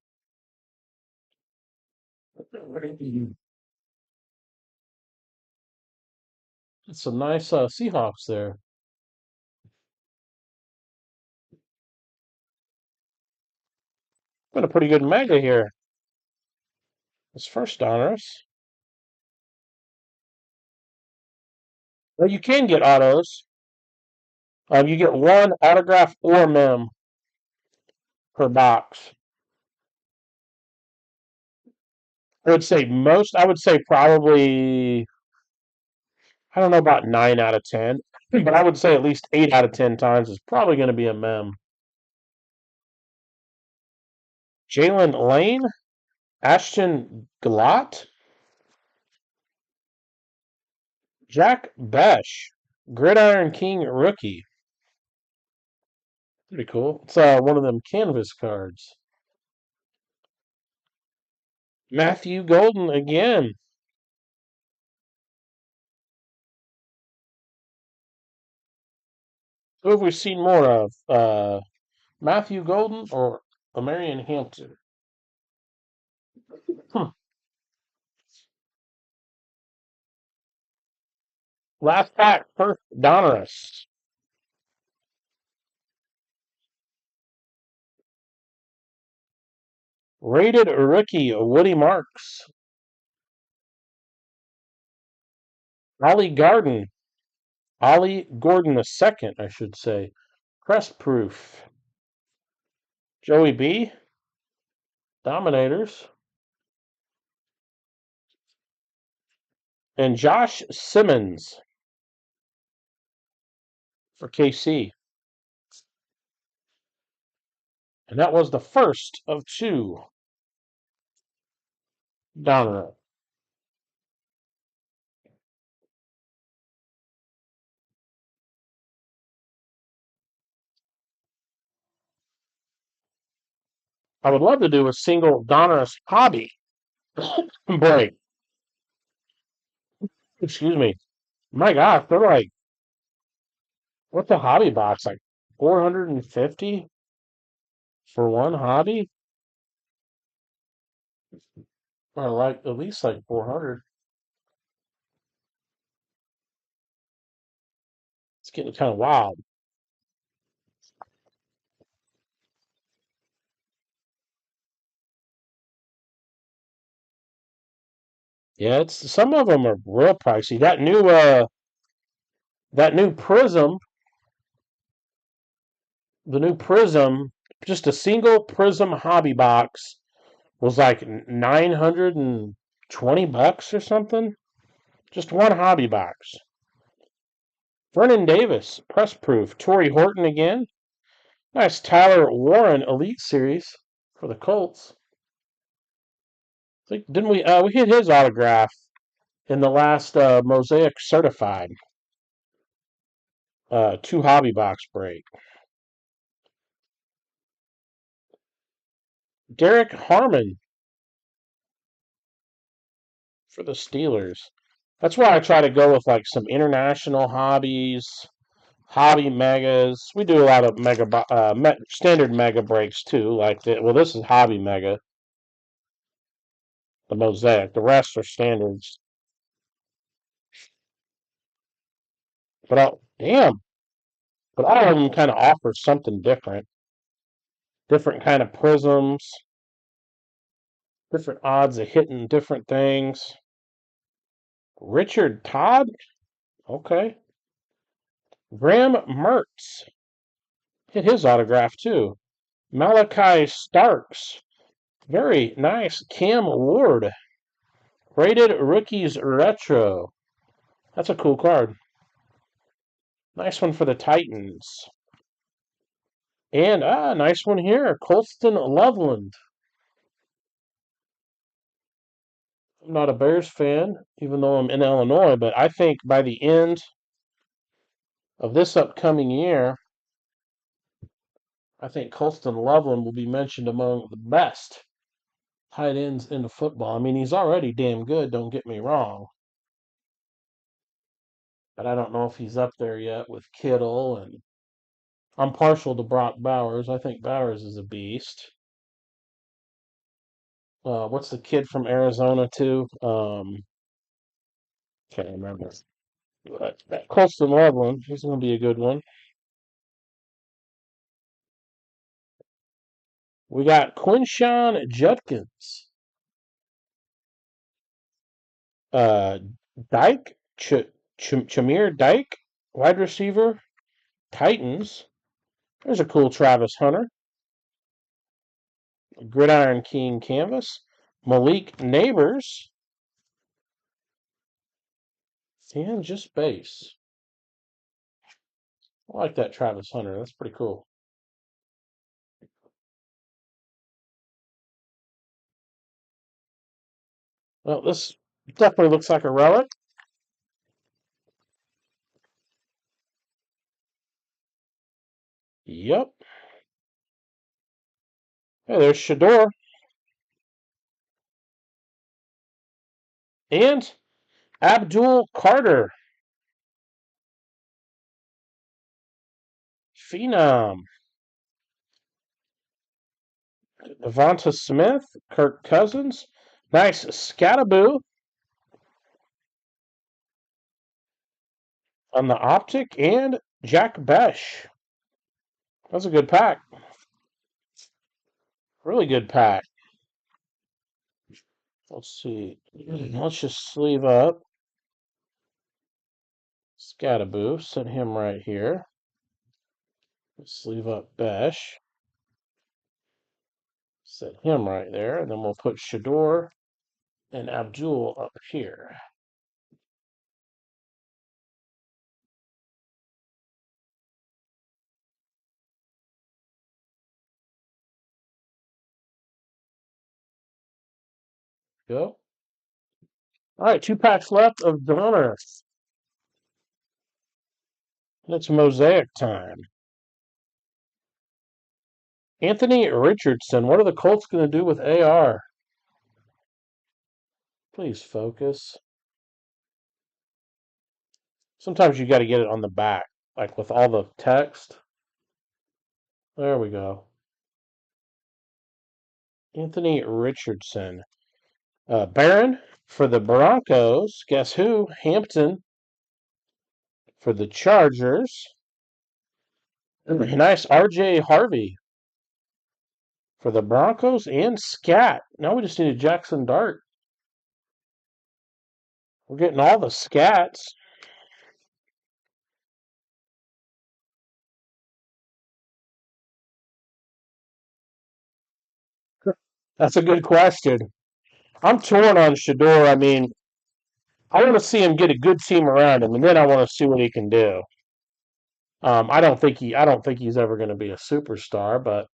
Some nice Seahawks there. Been a pretty good mega here. This first honors. Well, you can get autos. You get one autograph or mem per box. I would say most. I would say probably. I don't know about 9 out of 10, but I would say at least 8 out of 10 times is probably going to be a mem. Jalen Lane, Ashton Glott, Jack Besh, Gridiron King rookie. Pretty cool. It's one of them canvas cards. Matthew Golden again. Who have we seen more of? Matthew Golden or Marion Hampton? Hmm. Last pack, first Donruss. Rated rookie, Woody Marks. Ollie Garden. Ollie Gordon II, I should say. Press proof. Joey B. Dominators. And Josh Simmons for KC. And that was the first of two Donruss. I would love to do a single Donruss hobby break. Excuse me. My gosh, they're like, what's a hobby box? Like 450 for one hobby? Or like at least like 400. It's getting kind of wild. Yeah, it's some of them are real pricey. That new Prism, the new Prism, just a single Prism hobby box was like $920 or something. Just one hobby box. Vernon Davis, press proof. Torrey Horton again. Nice Tyler Warren Elite Series for the Colts. Didn't we hit his autograph in the last Mosaic Certified two hobby box break. Derek Harmon for the Steelers. That's why I try to go with like some international hobbies, hobby megas. We do a lot of standard mega breaks too. Like well, this is hobby mega, the Mosaic. The rest are standards. Damn, but all of them kind of offer something different. Different kind of prisms, different odds of hitting different things. Richard Todd, okay. Graham Mertz hit his autograph too. Malachi Starks, very nice. Cam Ward, rated rookies retro. That's a cool card. Nice one for the Titans. And nice one here, Colston Loveland. I'm not a Bears fan, even though I'm in Illinois, but I think by the end of this upcoming year, I think Colston Loveland will be mentioned among the best tight ends in the football. I mean, he's already damn good, don't get me wrong. But I don't know if he's up there yet with Kittle, and I'm partial to Brock Bowers. I think Bowers is a beast. What's the kid from Arizona too? Can't remember. But Colston Loveland, he's going to be a good one. We got Quinshawn Judkins, uh, Dyke, Chamir Dyke, wide receiver, Titans. There's a cool Travis Hunter. Gridiron King canvas. Malik Neighbors. And just base. I like that Travis Hunter. That's pretty cool. Well, this definitely looks like a relic. Yep. Hey, there's Shador. And Abdul Carter. Phenom. Devonta Smith. Kirk Cousins. Nice Scataboo on the optic. And Jack Besh. That's a good pack. Really good pack. Let's see. Let's just sleeve up Scataboo. Set him right here. Sleeve up Besh. Set him right there. And then we'll put Shador and Abdul up here. Go. All right, 2 packs left of Donner. It's mosaic time. Anthony Richardson. What are the Colts going to do with AR? Please focus. Sometimes you got to get it on the back, like with all the text. There we go. Anthony Richardson. Barron for the Broncos. Guess who? Hampton for the Chargers. Nice RJ Harvey for the Broncos and Scat. Now we just need a Jackson Dart. We're getting all the Scats. That's a good question. I'm torn on Shador. I mean, I want to see him get a good team around him, and then I want to see what he can do. I don't think he's ever going to be a superstar, but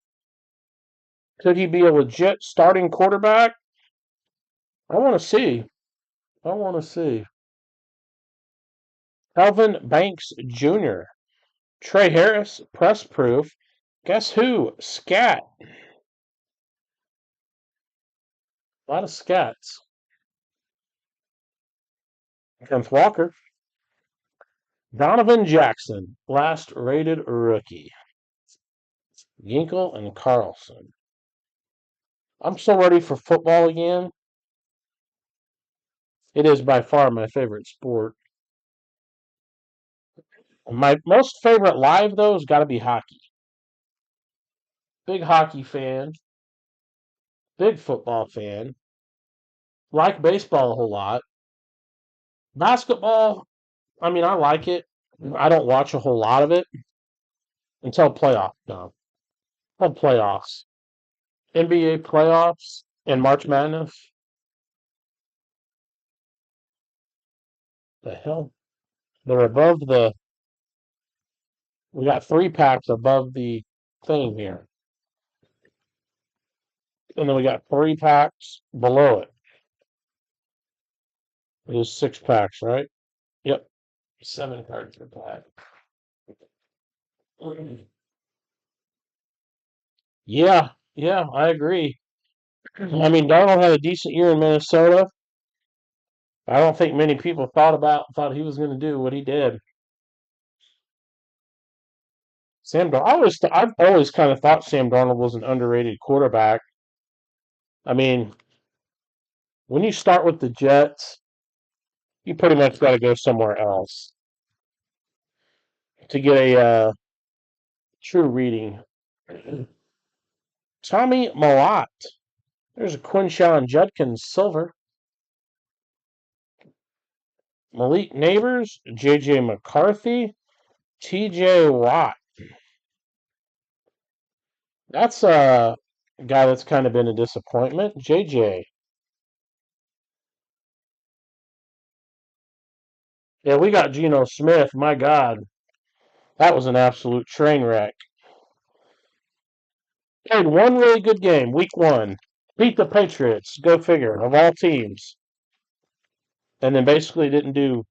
could he be a legit starting quarterback? I want to see. I want to see. Calvin Banks Jr., Trey Harris, press proof. Guess who? Scat. A lot of scats. Kenneth Walker. Donovan Jackson, last rated rookie. Yinkle and Carlson. I'm so ready for football again. It is by far my favorite sport. My most favorite live, though, has got to be hockey. Big hockey fan. Big football fan. Like baseball a whole lot. Basketball, I mean, I like it. I don't watch a whole lot of it until playoff. No, until playoffs. NBA playoffs and March Madness. The hell? They're above the. We got 3 packs above the thing here. And then we got 3 packs below it. It is 6 packs, right? Yep. 7 cards per pack. Yeah, yeah, I agree. I mean, Darnold had a decent year in Minnesota. I don't think many people thought he was going to do what he did. I've always kind of thought Sam Darnold was an underrated quarterback. I mean, when you start with the Jets, you pretty much got to go somewhere else to get a true reading. Tommy Malott. There's a Quinshawn Judkins silver. Malik Neighbors, J.J. McCarthy, T.J. Watt. That's a guy that's kind of been a disappointment. J.J. Yeah, we got Geno Smith. My God, that was an absolute train wreck. Played one really good game, week 1. Beat the Patriots, go figure, of all teams. And then basically didn't do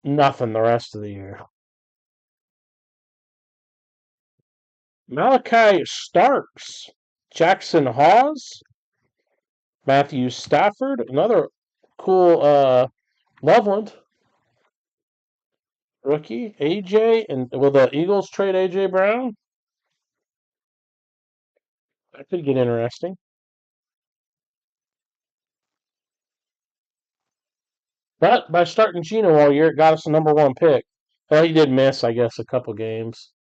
nothing the rest of the year. Malachi Starks. Jackson Hawes, Matthew Stafford, another cool Loveland rookie. AJ, and will the Eagles trade AJ Brown? That could get interesting. But by starting Geno all year, it got us a number one pick. Well, he did miss, I guess, a couple games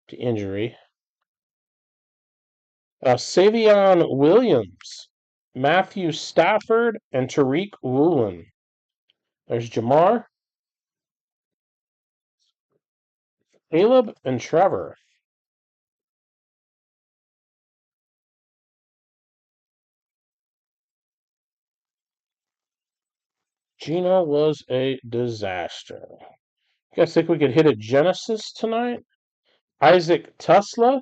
to injury. Savion Williams, Matthew Stafford, and Tariq Woolen. There's Jamar, Caleb, and Trevor. Gino was a disaster. You guys think we could hit a Genesis tonight? Isaac Tesla,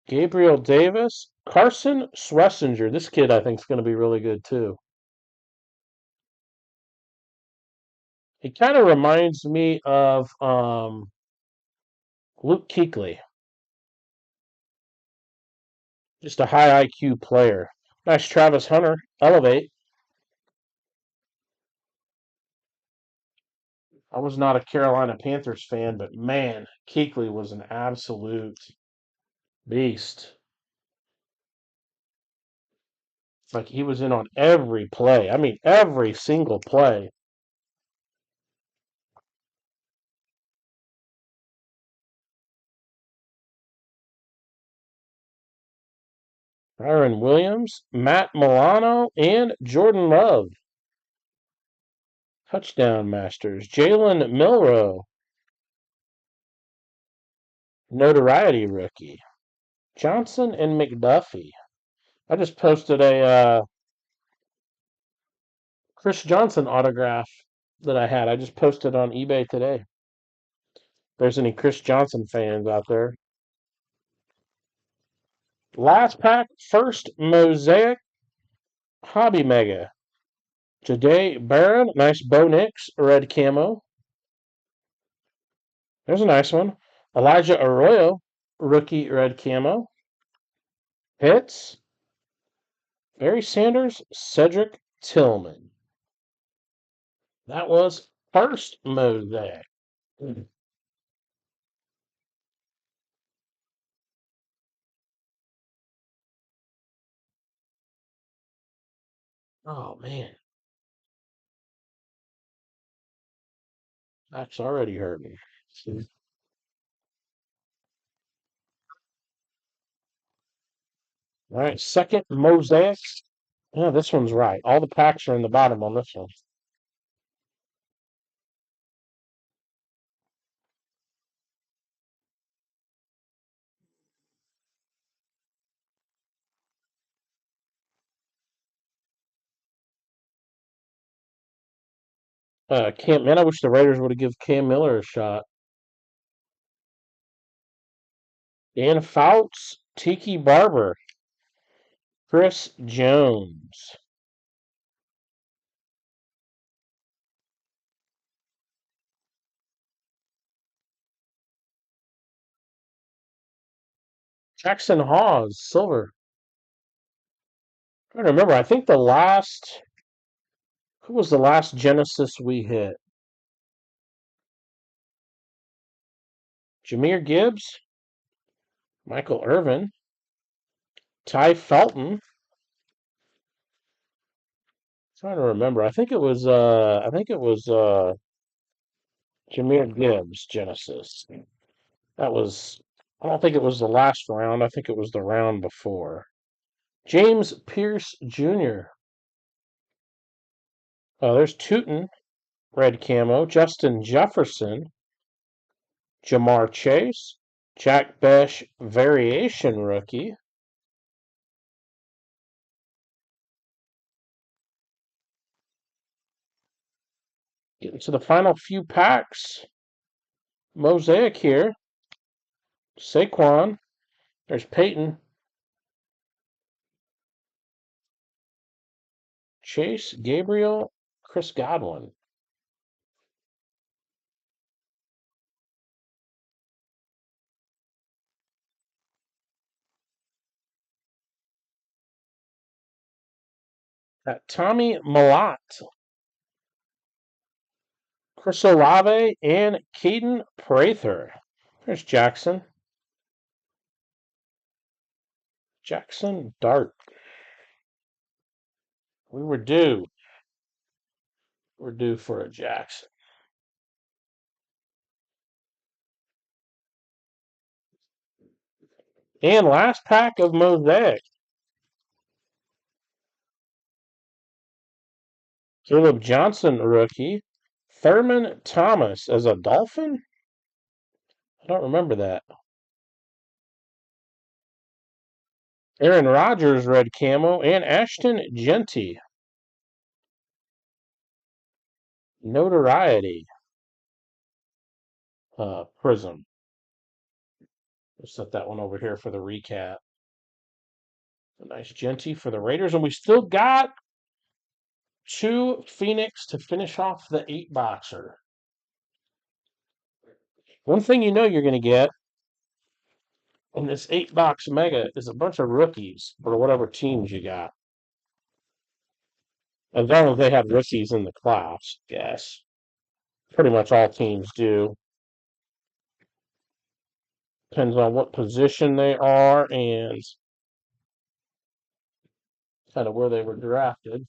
Gabriel Davis, Carson Schlesinger. This kid I think is going to be really good too. He kind of reminds me of Luke Kuechly, just a high IQ player. Nice Travis Hunter, elevate. I was not a Carolina Panthers fan, but man, Kuechly was an absolute beast. Like he was in on every play. I mean, every single play. Byron Williams, Matt Milano, and Jordan Love. Touchdown masters. Jalen Milrow, notoriety rookie. Johnson and McDuffie. I just posted a Chris Johnson autograph that I had. I just posted on eBay today. If there's any Chris Johnson fans out there. Last pack, first Mosaic Hobby Mega. Jade Barron, nice Bo Nix, red camo. There's a nice one. Elijah Arroyo, rookie red camo. Hits. Barry Sanders, Cedric Tillman. That was first Mosaic. Oh man, that's already hurting. All right, second Mosaic. Yeah, this one's right. All the packs are in the bottom on this one. Cam, man, I wish the Raiders would have given Cam Miller a shot. Dan Fouts, Tiki Barber, Chris Jones. Jackson Hawes, silver. I don't remember. I think the last. Who was the last Genesis we hit? Jameer Gibbs, Michael Irvin, Ty Felton. Trying to remember. I think it was Jameer Gibbs Genesis. That was. I don't think it was the last round. I think it was the round before. James Pierce Jr. There's Tootin, red camo. Justin Jefferson, Jamar Chase, Jack Besh variation rookie. Getting to the final few packs. Mosaic here. Saquon. There's Peyton. Chase, Gabriel, Chris Godwin. Got Tommy Malott, Chris Olave, and Caden Prather. There's Jackson. Jackson Dart. We were due. We're due for a Jackson. And last pack of Mosaic. Caleb Johnson, rookie. Thurman Thomas as a Dolphin? I don't remember that. Aaron Rodgers, red camo. And Ashton Genty. Notoriety. Prism. We'll set that one over here for the recap. A nice Genty for the Raiders. And we still got 2 Phoenix to finish off the 8-boxer. One thing you know you're going to get in this 8-box mega is a bunch of rookies for whatever teams you got. As long as they have rookies in the class, yes. Pretty much all teams do. Depends on what position they are and kind of where they were drafted.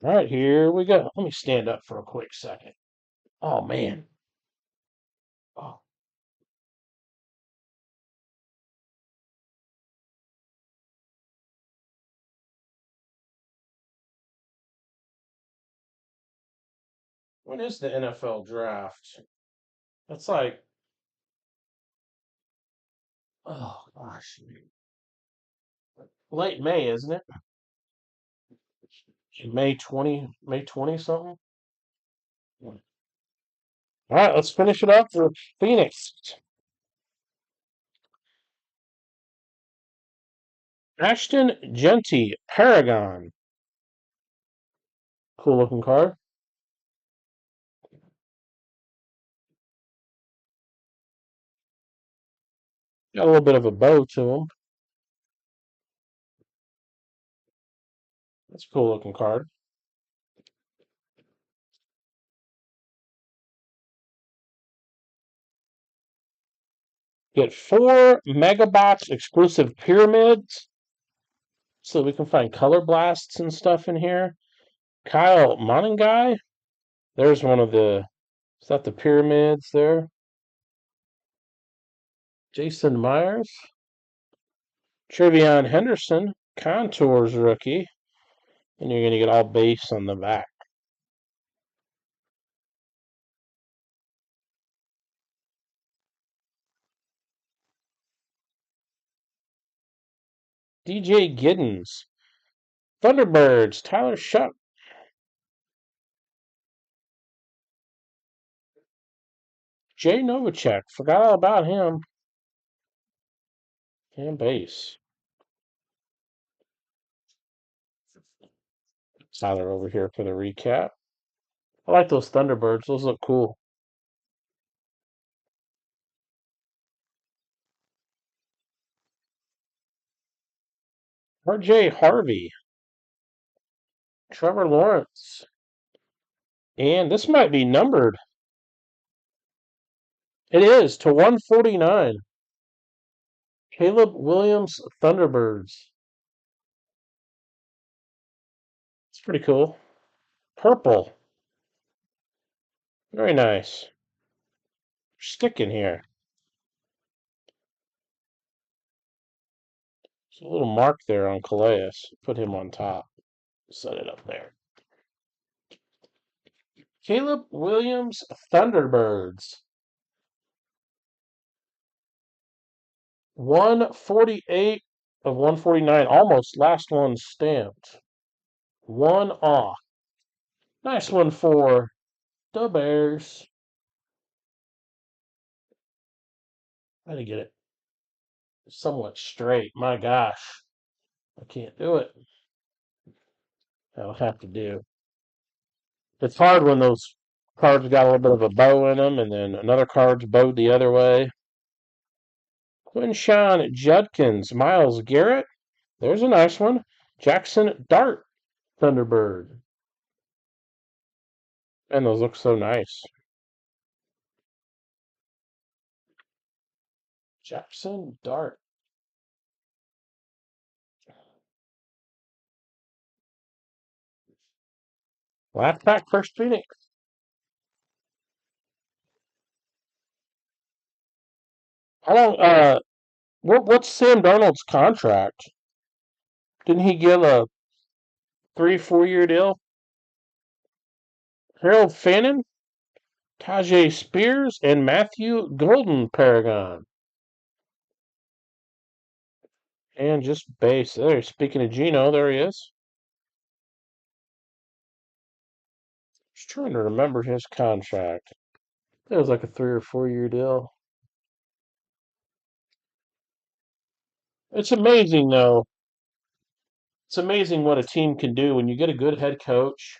All right, here we go. Let me stand up for a quick second. Oh, man. Oh. When is the NFL draft? That's like, oh, gosh. Late May, isn't it? May 20 something? All right, let's finish it up for Phoenix. Ashton Genty, Paragon. Cool looking card. Got a little bit of a bow to him. That's a cool looking card. Get 4 Megabox exclusive pyramids. So we can find color blasts and stuff in here. Kyle Monangai. There's one of the, is that the pyramids there? Jason Myers. Trevion Henderson. Contours rookie. And you're going to get all base on the back. DJ Giddens. Thunderbirds. Tyler Shuck. Jay Novacek. Forgot all about him. And base. Tyler over here for the recap. I like those Thunderbirds. Those look cool. RJ Harvey. Trevor Lawrence. And this might be numbered. It is to 149. Caleb Williams Thunderbirds. It's pretty cool. Purple. Very nice. Stick in here. There's a little mark there on Calais. Put him on top. Set it up there. Caleb Williams Thunderbirds. 148 of 149. Almost last one stamped. 1 off. Nice one for the Bears. I had to get it somewhat straight. My gosh. I can't do it. I'll have to do. It's hard when those cards got a little bit of a bow in them, and then another card's bowed the other way. Quinshawn Judkins, Myles Garrett, There's a nice one. Jackson Dart Thunderbird. And those look so nice. Jackson Dart. Last pack, first Phoenix. How long? What's Sam Darnold's contract? Didn't he give a 3-4 year deal? Harold Fannin, Tajay Spears, and Matthew Golden Paragon. And just base. There, speaking of Gino, there he is. Just trying to remember his contract. It was like a 3 or 4 year deal. It's amazing, though. It's amazing what a team can do when you get a good head coach.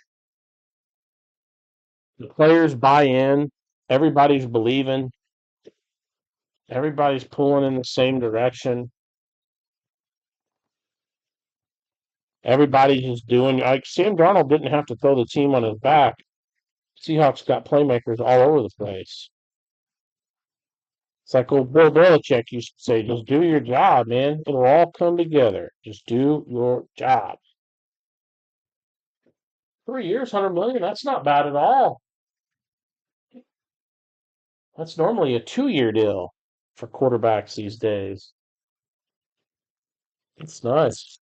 The players buy in. Everybody's believing. Everybody's pulling in the same direction. Everybody's just doing like Sam Darnold didn't have to throw the team on his back. Seahawks got playmakers all over the place. It's like old Bill Belichick used to say, just do your job, man. It'll all come together. Just do your job. 3 years, 100 million, that's not bad at all. That's normally a 2 year deal for quarterbacks these days. It's nice.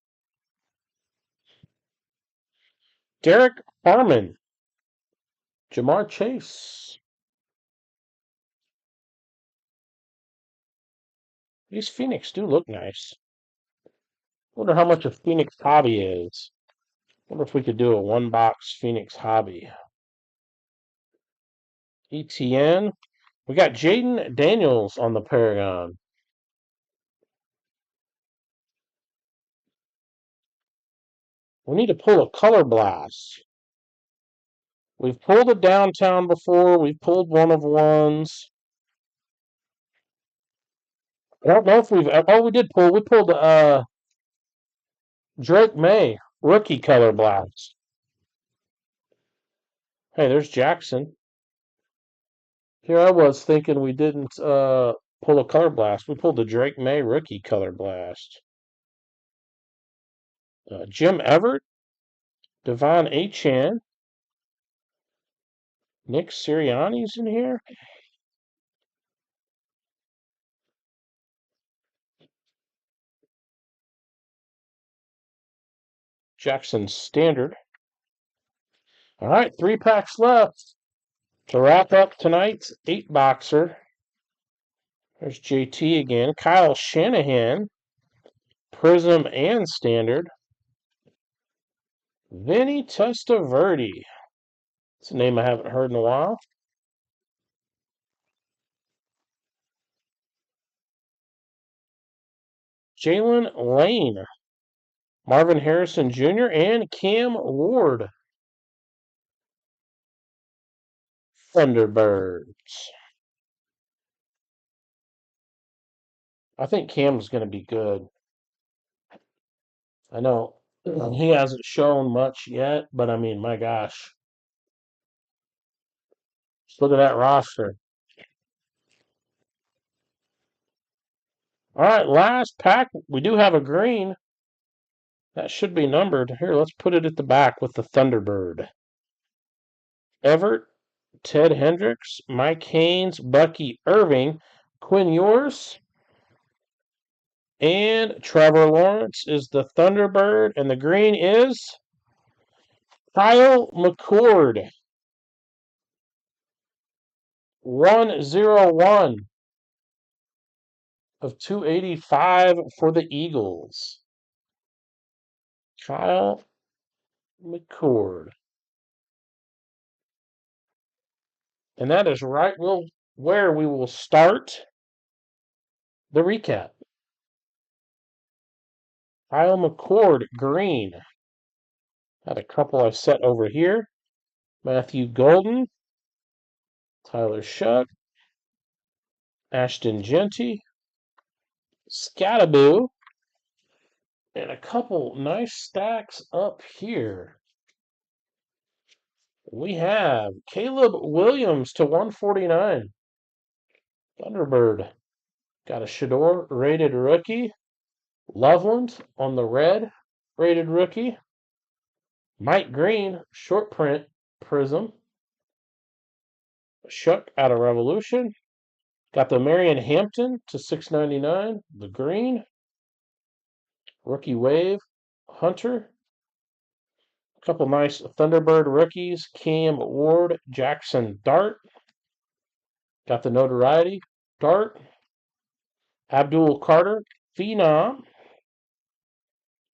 Derek Harmon, Jamar Chase. These Phoenix do look nice. Wonder how much a Phoenix hobby is. Wonder if we could do a 1 box Phoenix hobby. ETN. We got Jaden Daniels on the Paragon. We need to pull a color blast. We've pulled a downtown before. We've pulled one of ones. I don't know if we've. Oh, we did pull. We pulled Drake May rookie color blast. Hey, there's Jackson. Here I was thinking we didn't pull a color blast. We pulled the Drake May rookie color blast. Jim Everett, Devon Achan, Nick Sirianni's in here. Jackson Standard. All right, 3 packs left to wrap up tonight's 8-boxer. There's JT again. Kyle Shanahan, Prism and Standard. Vinny Testaverde. It's a name I haven't heard in a while. Jalen Lane, Marvin Harrison Jr., and Cam Ward. Thunderbirds. I think Cam's going to be good. I know he hasn't shown much yet, but I mean, my gosh. Just look at that roster. All right, last pack. We do have a green. That should be numbered. Here, let's put it at the back with the Thunderbird. Everett, Ted Hendricks, Mike Haynes, Bucky Irving, Quinn Ewers, and Trevor Lawrence is the Thunderbird, and the green is Kyle McCord. 101 of 285 for the Eagles. Kyle McCord. And that is right where we will start the recap. Kyle McCord, green. Had a couple I set over here. Matthew Golden, Tyler Shuck, Ashton Genty, Scattaboo, And a couple nice stacks up here. We have Caleb Williams to 149. Thunderbird. Got a Shador rated rookie. Loveland on the red rated rookie. Mike Green short print prism. Shook out of Revolution. Got the Marion Hampton to 699. The green. Rookie Wave. Hunter. A couple nice Thunderbird rookies. Cam Ward, Jackson Dart. Got the notoriety. Dart. Abdul Carter. Phenom.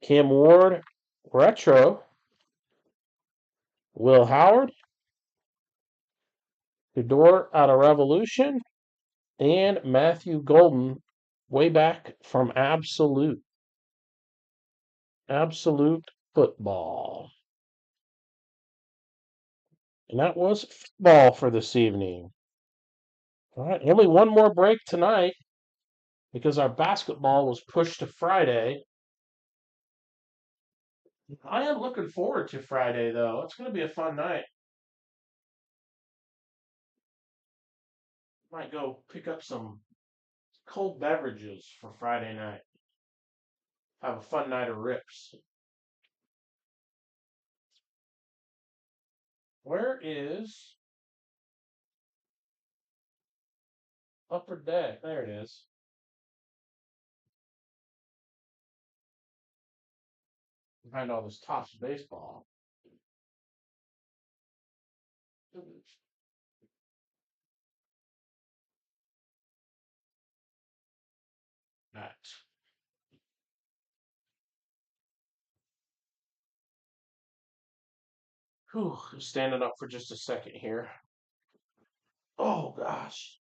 Cam Ward. Retro. Will Howard. Fedor out of Revolution. And Matthew Golden way back from Absolute. Absolute Football. And that was football for this evening. All right, only one more break tonight because our basketball was pushed to Friday. I am looking forward to Friday, though. It's going to be a fun night. Might go pick up some cold beverages for Friday night. Have a fun night of rips. Where is Upper Deck? There it is. Behind all this Topps baseball. Right. Whew, standing up for just a second here. Oh gosh.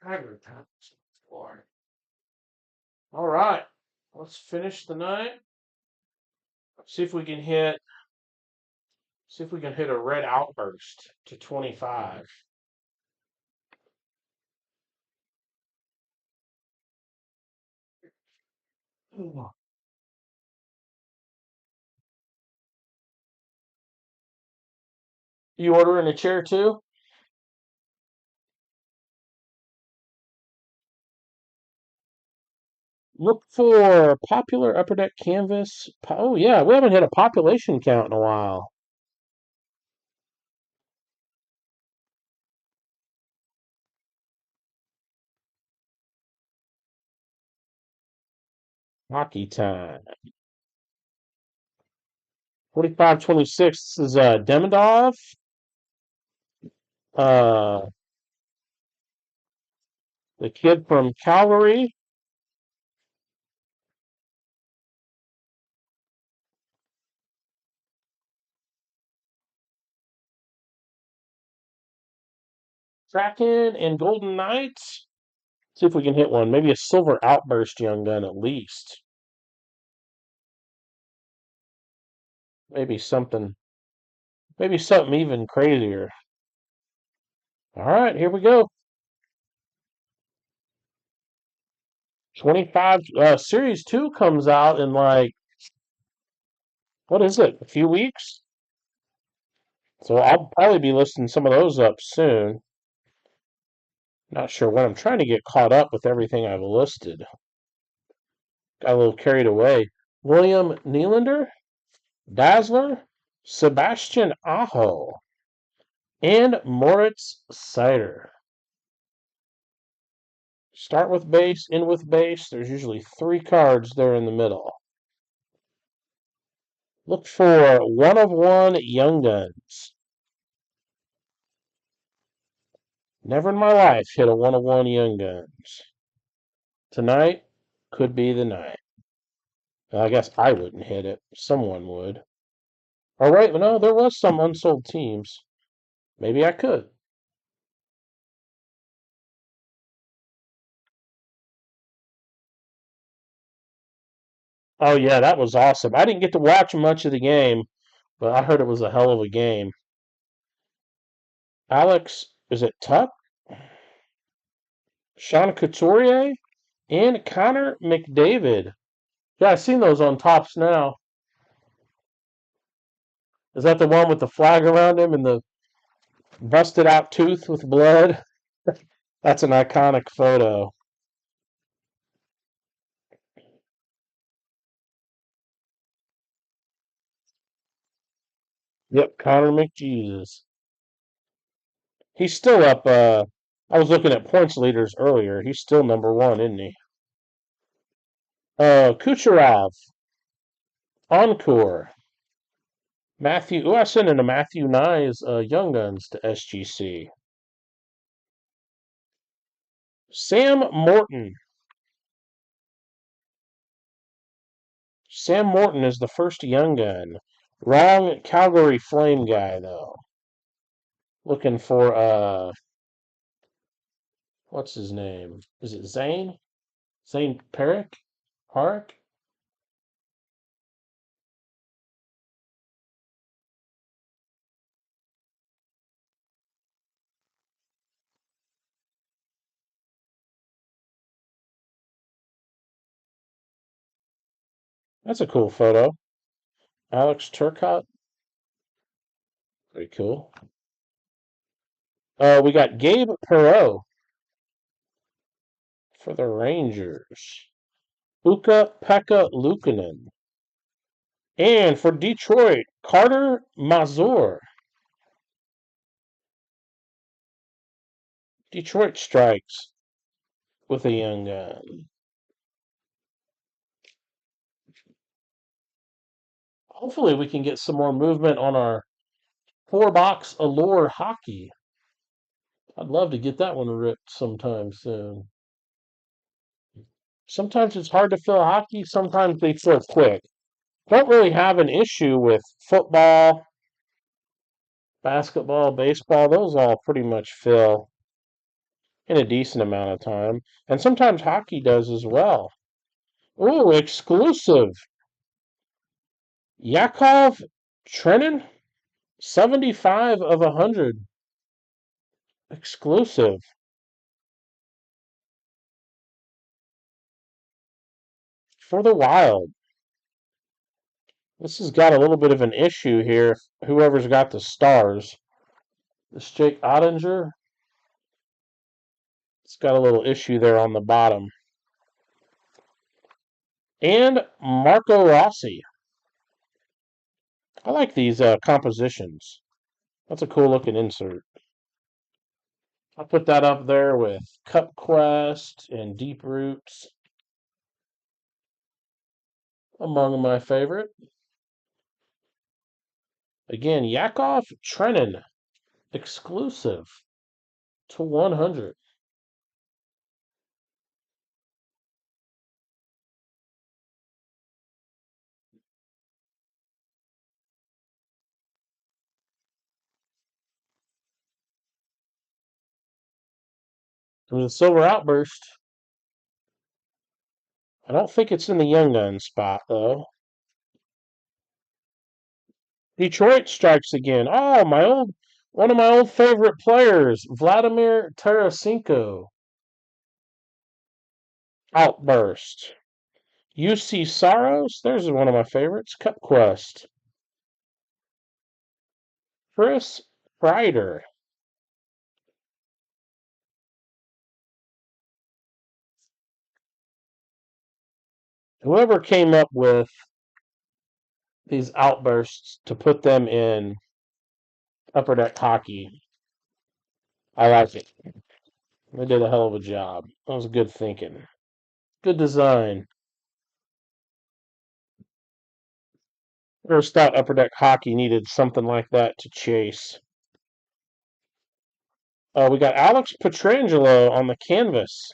Tiger times. Lord. All right. Let's finish the night. See if we can hit a red outburst to 25. You ordering a chair too? Look for popular upper deck canvas. Oh yeah, we haven't hit a population count in a while. Hockey time. 45-26. This is Demidov. Uh, the kid from Calgary. Kraken and Golden Knights. See if we can hit one. Maybe a silver outburst young gun at least. Maybe something. Maybe something even crazier. All right, here we go. 25 Series 2 comes out in like, what is it? A few weeks? So I'll probably be listing some of those up soon. Not sure when. I'm trying to get caught up with everything I've listed. Got a little carried away. William Nylander, Dazzler, Sebastian Aho, and Moritz Seider. Start with base, end with base. There's usually 3 cards there in the middle. Look for 1 of 1 Young Guns. Never in my life hit a 1 of 1 Young Guns. Tonight could be the night. I guess I wouldn't hit it. Someone would. All right, well, no, there was some unsold teams. Maybe I could. Oh yeah, that was awesome. I didn't get to watch much of the game, but I heard it was a hell of a game. Alex, is it Tuck? Sean Couturier, and Connor McDavid. Yeah, I've seen those on Tops now. Is that the one with the flag around him and the busted out tooth with blood? That's an iconic photo. Yep, Connor McJesus. He's still up. I was looking at points leaders earlier. He's still number one, isn't he? Kucherov, Encore, Matthew. Oh, I sent in a Matthew Nyes Young Guns to SGC. Sam Morton. Sam Morton is the first Young Gun. Wrong Calgary Flame guy though. Looking for what's his name? Is it Zane? Zane Perick? Park? That's a cool photo. Alex Turcotte. Pretty cool. We got Gabe Perreault for the Rangers. Ukko-Pekka Luukkonen. And for Detroit, Carter Mazur. Detroit strikes with a young gun. Hopefully we can get some more movement on our four-box Allure hockey. I'd love to get that one ripped sometime soon. Sometimes it's hard to fill hockey, sometimes they fill quick. Don't really have an issue with football, basketball, baseball. Those all pretty much fill in a decent amount of time. And sometimes hockey does as well. Ooh, exclusive. Yakov Trenin, 75 of 100. Exclusive. For the Wild. This has got a little bit of an issue here. Whoever's got the stars. This Jake Ottinger. It's got a little issue there on the bottom. And Marco Rossi. I like these compositions. That's a cool looking insert. I'll put that up there with Cup Quest and Deep Roots among my favorite. Again, Yakov Trenin, exclusive to 100. There's a silver outburst. I don't think it's in the Young Gun spot, though. Detroit strikes again. Oh, one of my old favorite players, Vladimir Tarasenko. Outburst. UC Saros. There's one of my favorites. Cup Quest. Chris Kreider. Whoever came up with these outbursts to put them in Upper Deck Hockey, I like it. They did a hell of a job. That was good thinking. Good design. First thought Upper Deck Hockey needed something like that to chase. We got Alex Petrangelo on the canvas.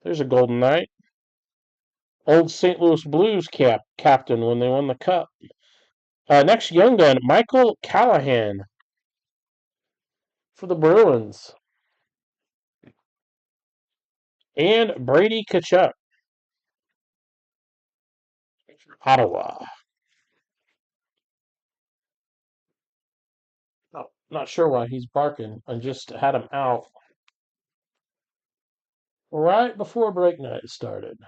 There's a Golden Knight. Old St. Louis Blues captain when they won the Cup. Next Young Gun, Michael Callahan for the Bruins. And Brady Tkachuk for Ottawa. Oh, not sure why he's barking. I just had him out. right before break night started.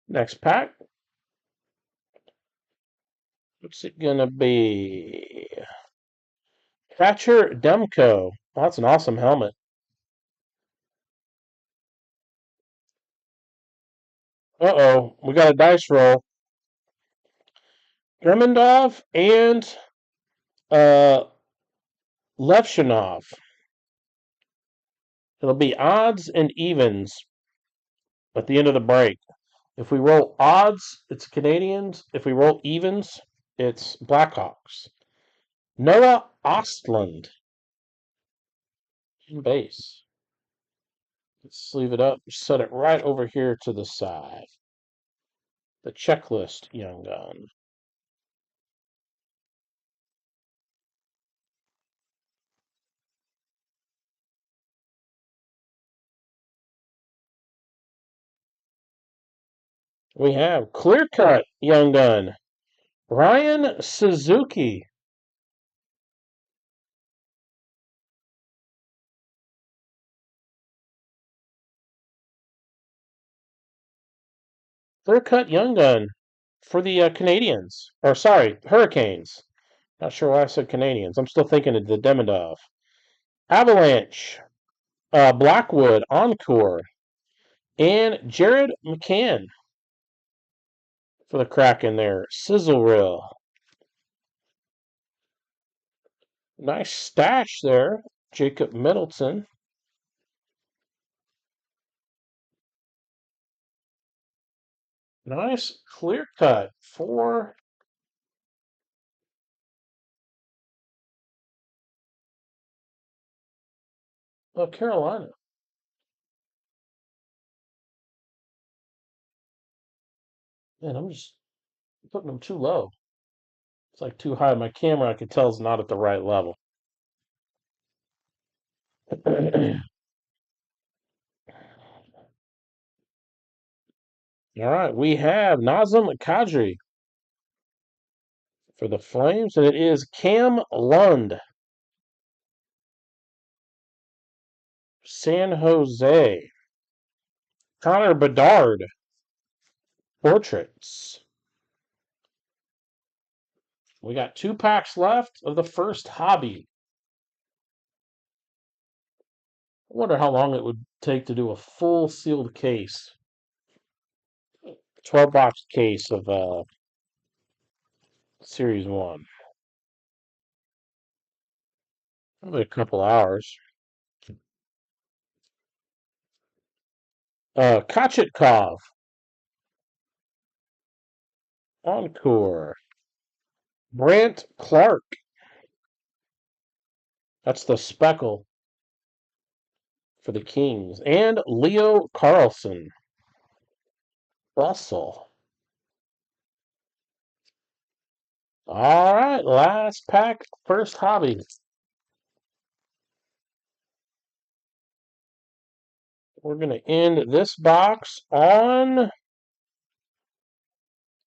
Next pack. What's it gonna be? Thatcher Demko. Oh, that's an awesome helmet. Uh-oh, we got a dice roll. Gremendov and uh, Levshinov. It'll be odds and evens at the end of the break. If we roll odds, it's Canadians. If we roll evens, it's Blackhawks. Noah Ostlund in base. Let's sleeve it up. Set it right over here to the side. The checklist, young gun. We have clear cut, young gun. Ryan Suzuki. Clear cut, young gun for the Canadians. Or sorry, Hurricanes. Not sure why I said Canadians. I'm still thinking of the Demidov. Avalanche. Blackwood, Encore. And Jared McCann for the Kraken there. Sizzle Reel. Nice stash there. Jacob Middleton. Nice clear cut for Carolina. Man, I'm just putting them too low. It's like too high. My camera, I can tell, is not at the right level. All right, we have Nazem Kadri for the Flames, and it is Cam Lund, San Jose. Connor Bedard, Portraits. We got 2 packs left of the first hobby. I wonder how long it would take to do a full sealed case. 12 box case of Series 1. Probably a couple hours. Kochetkov, Encore. Brant Clark. That's the speckle for the Kings. And Leo Carlson. Bustle. All right, last pack, first hobby. We're going to end this box on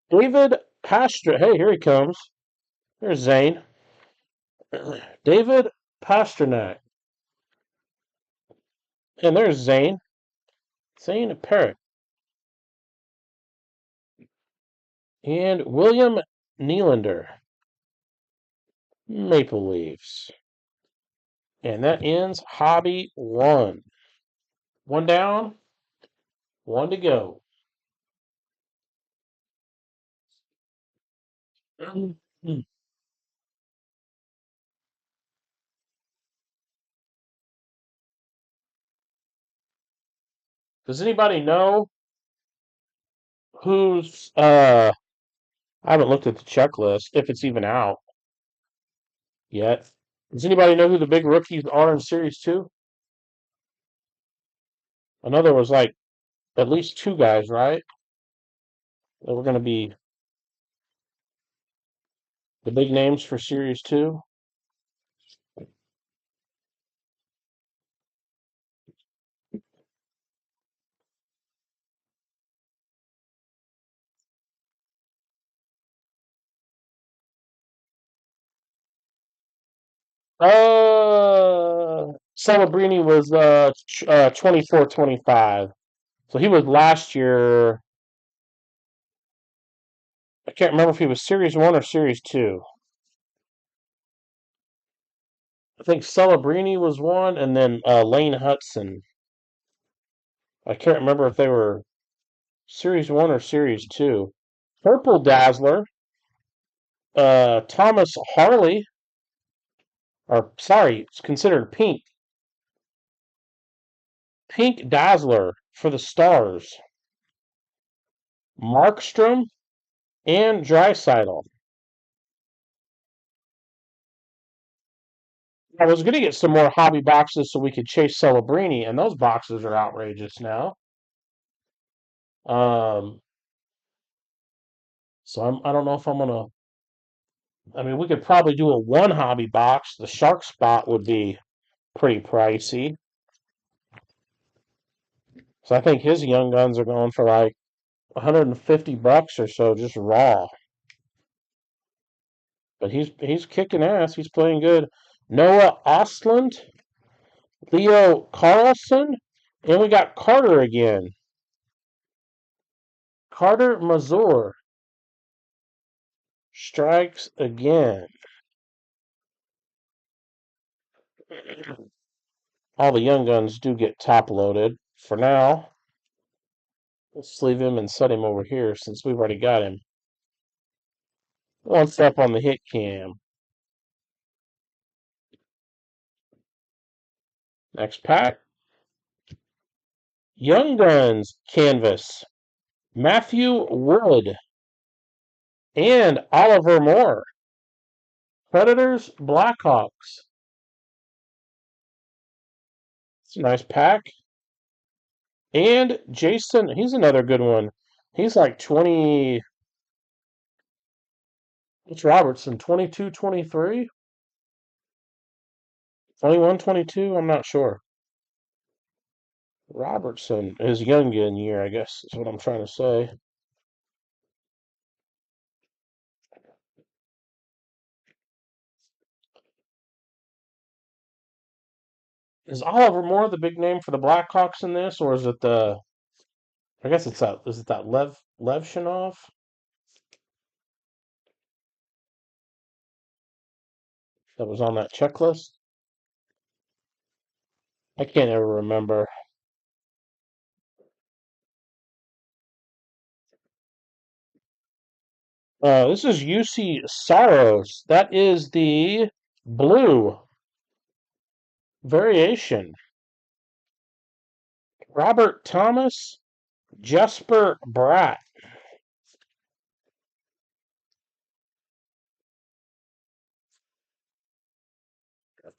David Pastrnak. Hey, here he comes. There's Zane. David Pastrnak. And there's Zane. Zane Parrott. And William Nylander. Maple Leafs. And that ends hobby 1. 1 down, 1 to go. Does anybody know who's I haven't looked at the checklist if it's even out yet. Does anybody know who the big rookies are in Series 2? I know there was like at least 2 guys, right? That were going to be the big names for Series 2. Celebrini was 24-25. So he was last year. I can't remember if he was Series 1 or Series 2. I think Celebrini was one, and then Lane Hudson. I can't remember if they were Series 1 or Series 2. Purple Dazzler, Thomas Harley, or sorry, it's considered pink. Pink Dazzler for the Stars. Markstrom and Draisaitl. I was going to get some more hobby boxes so we could chase Celebrini, and those boxes are outrageous now. Um, so I don't know if I'm gonna. I mean, we could probably do a one hobby box. The shark spot would be pretty pricey. So I think his young guns are going for like $150 or so, just raw. But he's kicking ass. He's playing good. Noah Ostlund, Leo Carlson, and we got Carter again. Carter Mazur strikes again. All the young guns do get top loaded. For now, let's leave him and set him over here since we've already got him. One step on the hit cam. Next pack. Young Guns canvas. Matthew Wood and Oliver Moore. Predators Blackhawks. It's a nice pack. And Jason, he's another good one. He's like 20. What's Robertson? 22, 23? 21, 22? I'm not sure. Robertson is young in year, I guess is what I'm trying to say. Is Oliver Moore the big name for the Blackhawks in this, or is it the? I guess it's that. Is it that Levshinov that was on that checklist? I can't ever remember. This is UC Saros. That is the blue variation. Robert Thomas, Jesper Bratt.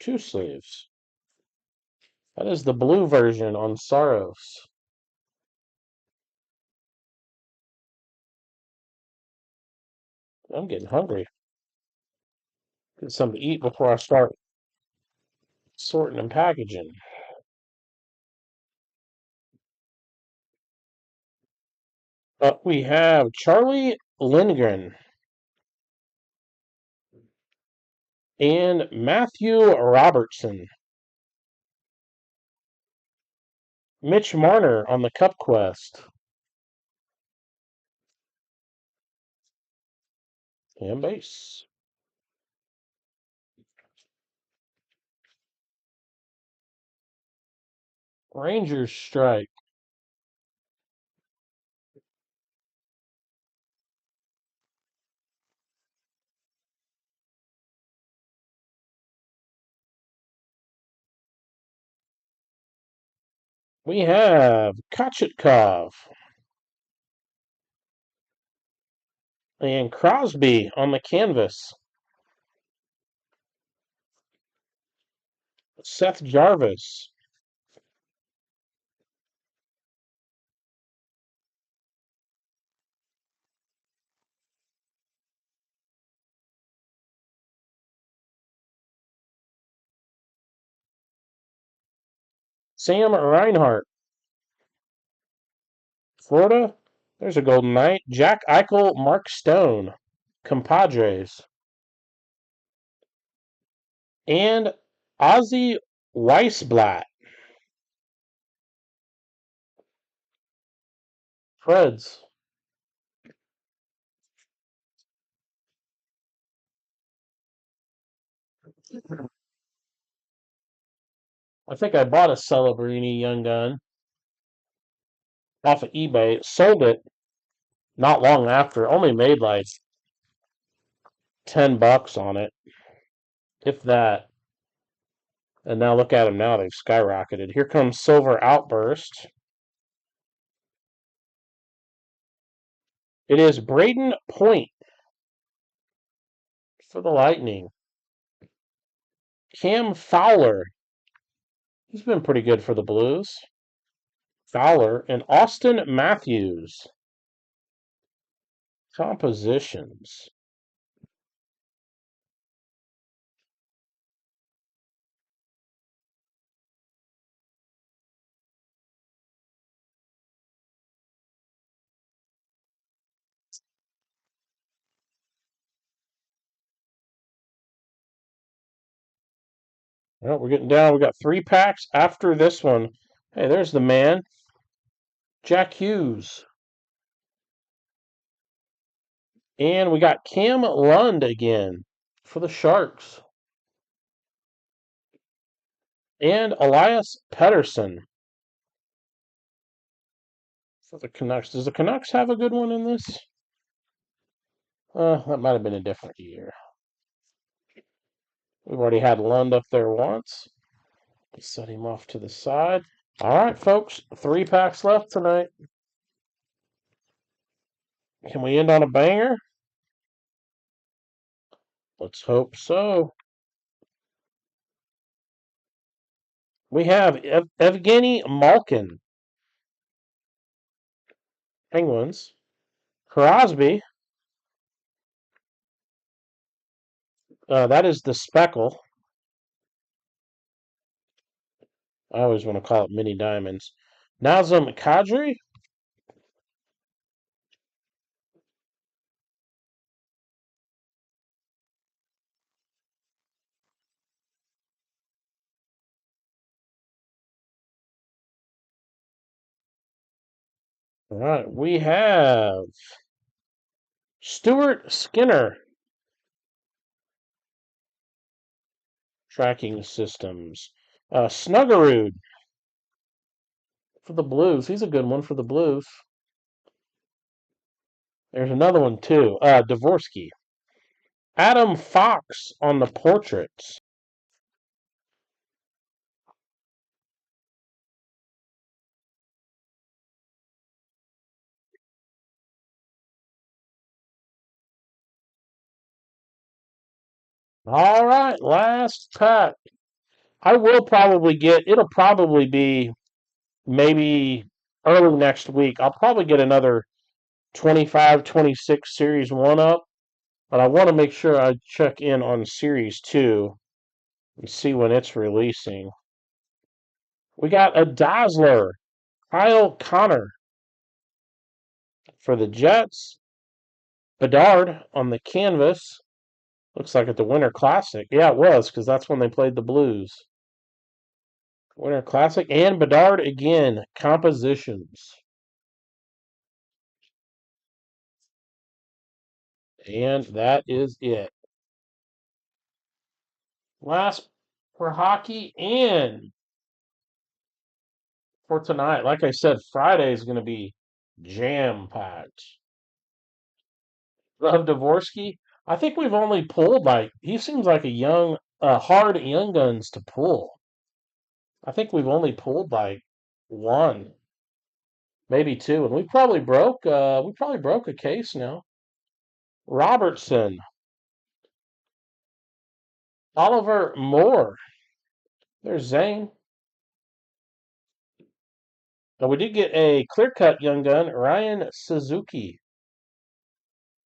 Two sleeves. That is the blue version on Saros. I'm getting hungry. Get something to eat before I start sorting and packaging. We have Charlie Lindgren and Matthew Robertson. Mitch Marner on the Cup Quest. And base. Rangers strike. We have Kochetkov and Crosby on the canvas. Seth Jarvis. Sam Reinhart. Florida. There's a Golden Knight. Jack Eichel, Mark Stone. Compadres. and Ozzy Weissblatt, Preds. I think I bought a Celebrini Young Gun off of eBay. Sold it not long after. Only made like $10 on it, if that. And now look at them now. They've skyrocketed. Here comes Silver Outburst. It is Braden Point for the Lightning. Cam Fowler. He's been pretty good for the Blues. Fowler and Austin Matthews. Compositions. Well, we're getting down. We got 3 packs after this one. Hey, there's the man, Jack Hughes. And we got Cam Lund again for the Sharks. And Elias Pettersson for the Canucks. Does the Canucks have a good one in this? That might have been a different year. We've already had Lund up there once. Set him off to the side. All right, folks. 3 packs left tonight. Can we end on a banger? Let's hope so. We have Evgeny Malkin, Penguins. Crosby, that is the speckle. I always want to call it mini diamonds. Nazem Kadri. All right, we have Stuart Skinner. Tracking systems. Snuggerud for the Blues. He's a good one for the Blues. There's another one too. Dvorsky. Adam Fox on the portraits. All right, last pack. I will probably get, it'll probably be maybe early next week. I'll probably get another 25, 26 Series 1 up, but I want to make sure I check in on Series 2 and see when it's releasing. We got a Dazzler, Kyle Connor for the Jets. Bedard on the canvas. Looks like at the Winter Classic. Yeah, it was, because that's when they played the Blues. Winter Classic. And Bedard again. Compositions. And that is it. Last for hockey and for tonight. Like I said, Friday is going to be jam-packed. Of Dvorsky, I think we've only pulled like, he seems like a young, hard young guns to pull. I think we've only pulled like one, maybe two, and we probably broke a case now. Robertson, Oliver Moore, there's Zane. We did get a clear cut young gun, Ryan Suzuki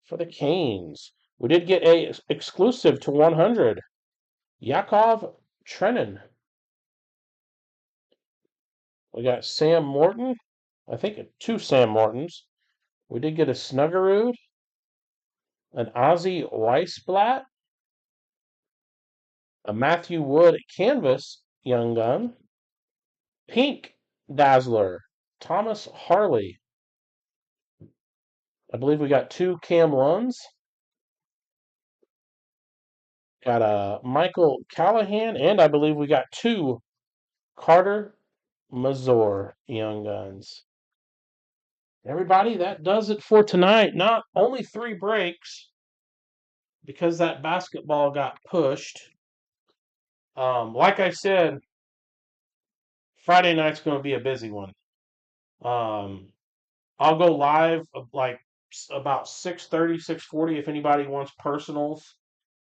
for the Canes. We did get a exclusive to 100, Yakov Trenin. We got Sam Morton, I think 2 Sam Mortons. We did get a Snuggerud, an Ozzy Weissblatt, A Matthew Wood Canvas Young Gun. Pink Dazzler, Thomas Harley. I believe we got 2 Cam Luns. Got a Michael Callahan, and I believe we got 2 Carter Mazur Young Guns. Everybody, that does it for tonight. Not only 3 breaks because that basketball got pushed. Like I said, Friday night's going to be a busy one. I'll go live like about 6:30, 6:40 if anybody wants personals.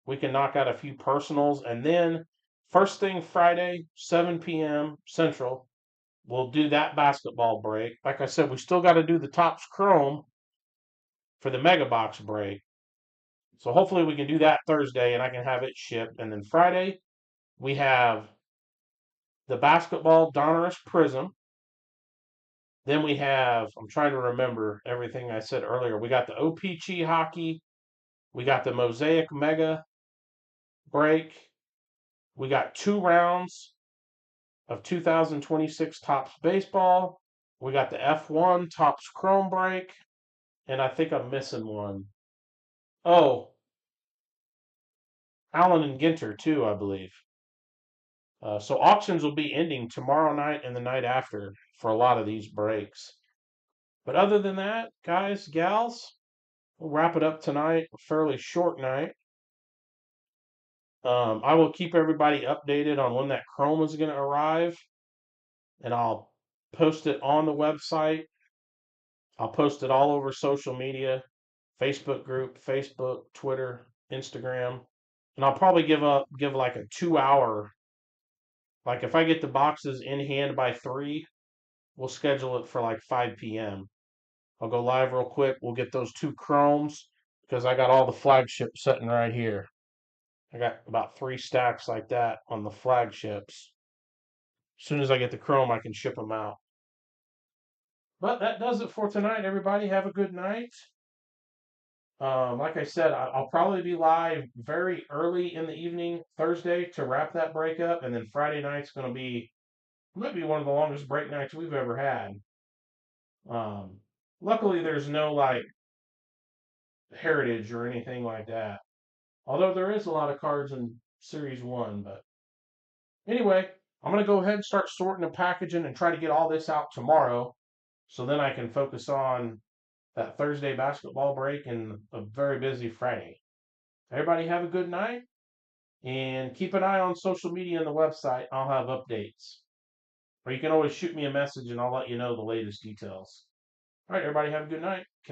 We can knock out a few personals. And then first thing Friday, 7 p.m. Central, we'll do that basketball break. Like I said, we still got to do the Topps Chrome for the Mega Box break. So hopefully we can do that Thursday and I can have it shipped. And then Friday, we have the basketball Donruss Prism. Then we have, I'm trying to remember everything I said earlier. We got the OPC hockey. We got the Mosaic Mega break. We got 2 rounds of 2026 Topps Baseball. We got the F1 Topps Chrome break. And I think I'm missing one. Oh, Allen and Ginter, too, I believe. So auctions will be ending tomorrow night and the night after for a lot of these breaks. But other than that, guys, gals, we'll wrap it up tonight. A fairly short night. I will keep everybody updated on when that Chrome is going to arrive, and I'll post it on the website. I'll post it all over social media, Facebook group, Facebook, Twitter, Instagram, and I'll probably give like a 2-hour. Like if I get the boxes in hand by 3, we'll schedule it for like 5 p.m. I'll go live real quick. We'll get those 2 Chromes because I got all the flagships sitting right here. I got about 3 stacks like that on the flagships. As soon as I get the Chrome, I can ship them out. But that does it for tonight, everybody. Have a good night. Like I said, I'll probably be live very early in the evening Thursday to wrap that break up, and then Friday night's going to be might be one of the longest break nights we've ever had. Um, Luckily, there's no like heritage or anything like that. Although there is a lot of cards in Series 1. But anyway, I'm going to go ahead and start sorting and packaging and try to get all this out tomorrow so then I can focus on that Thursday basketball break and a very busy Friday. Everybody have a good night and keep an eye on social media and the website. I'll have updates. Or you can always shoot me a message and I'll let you know the latest details. All right, everybody have a good night.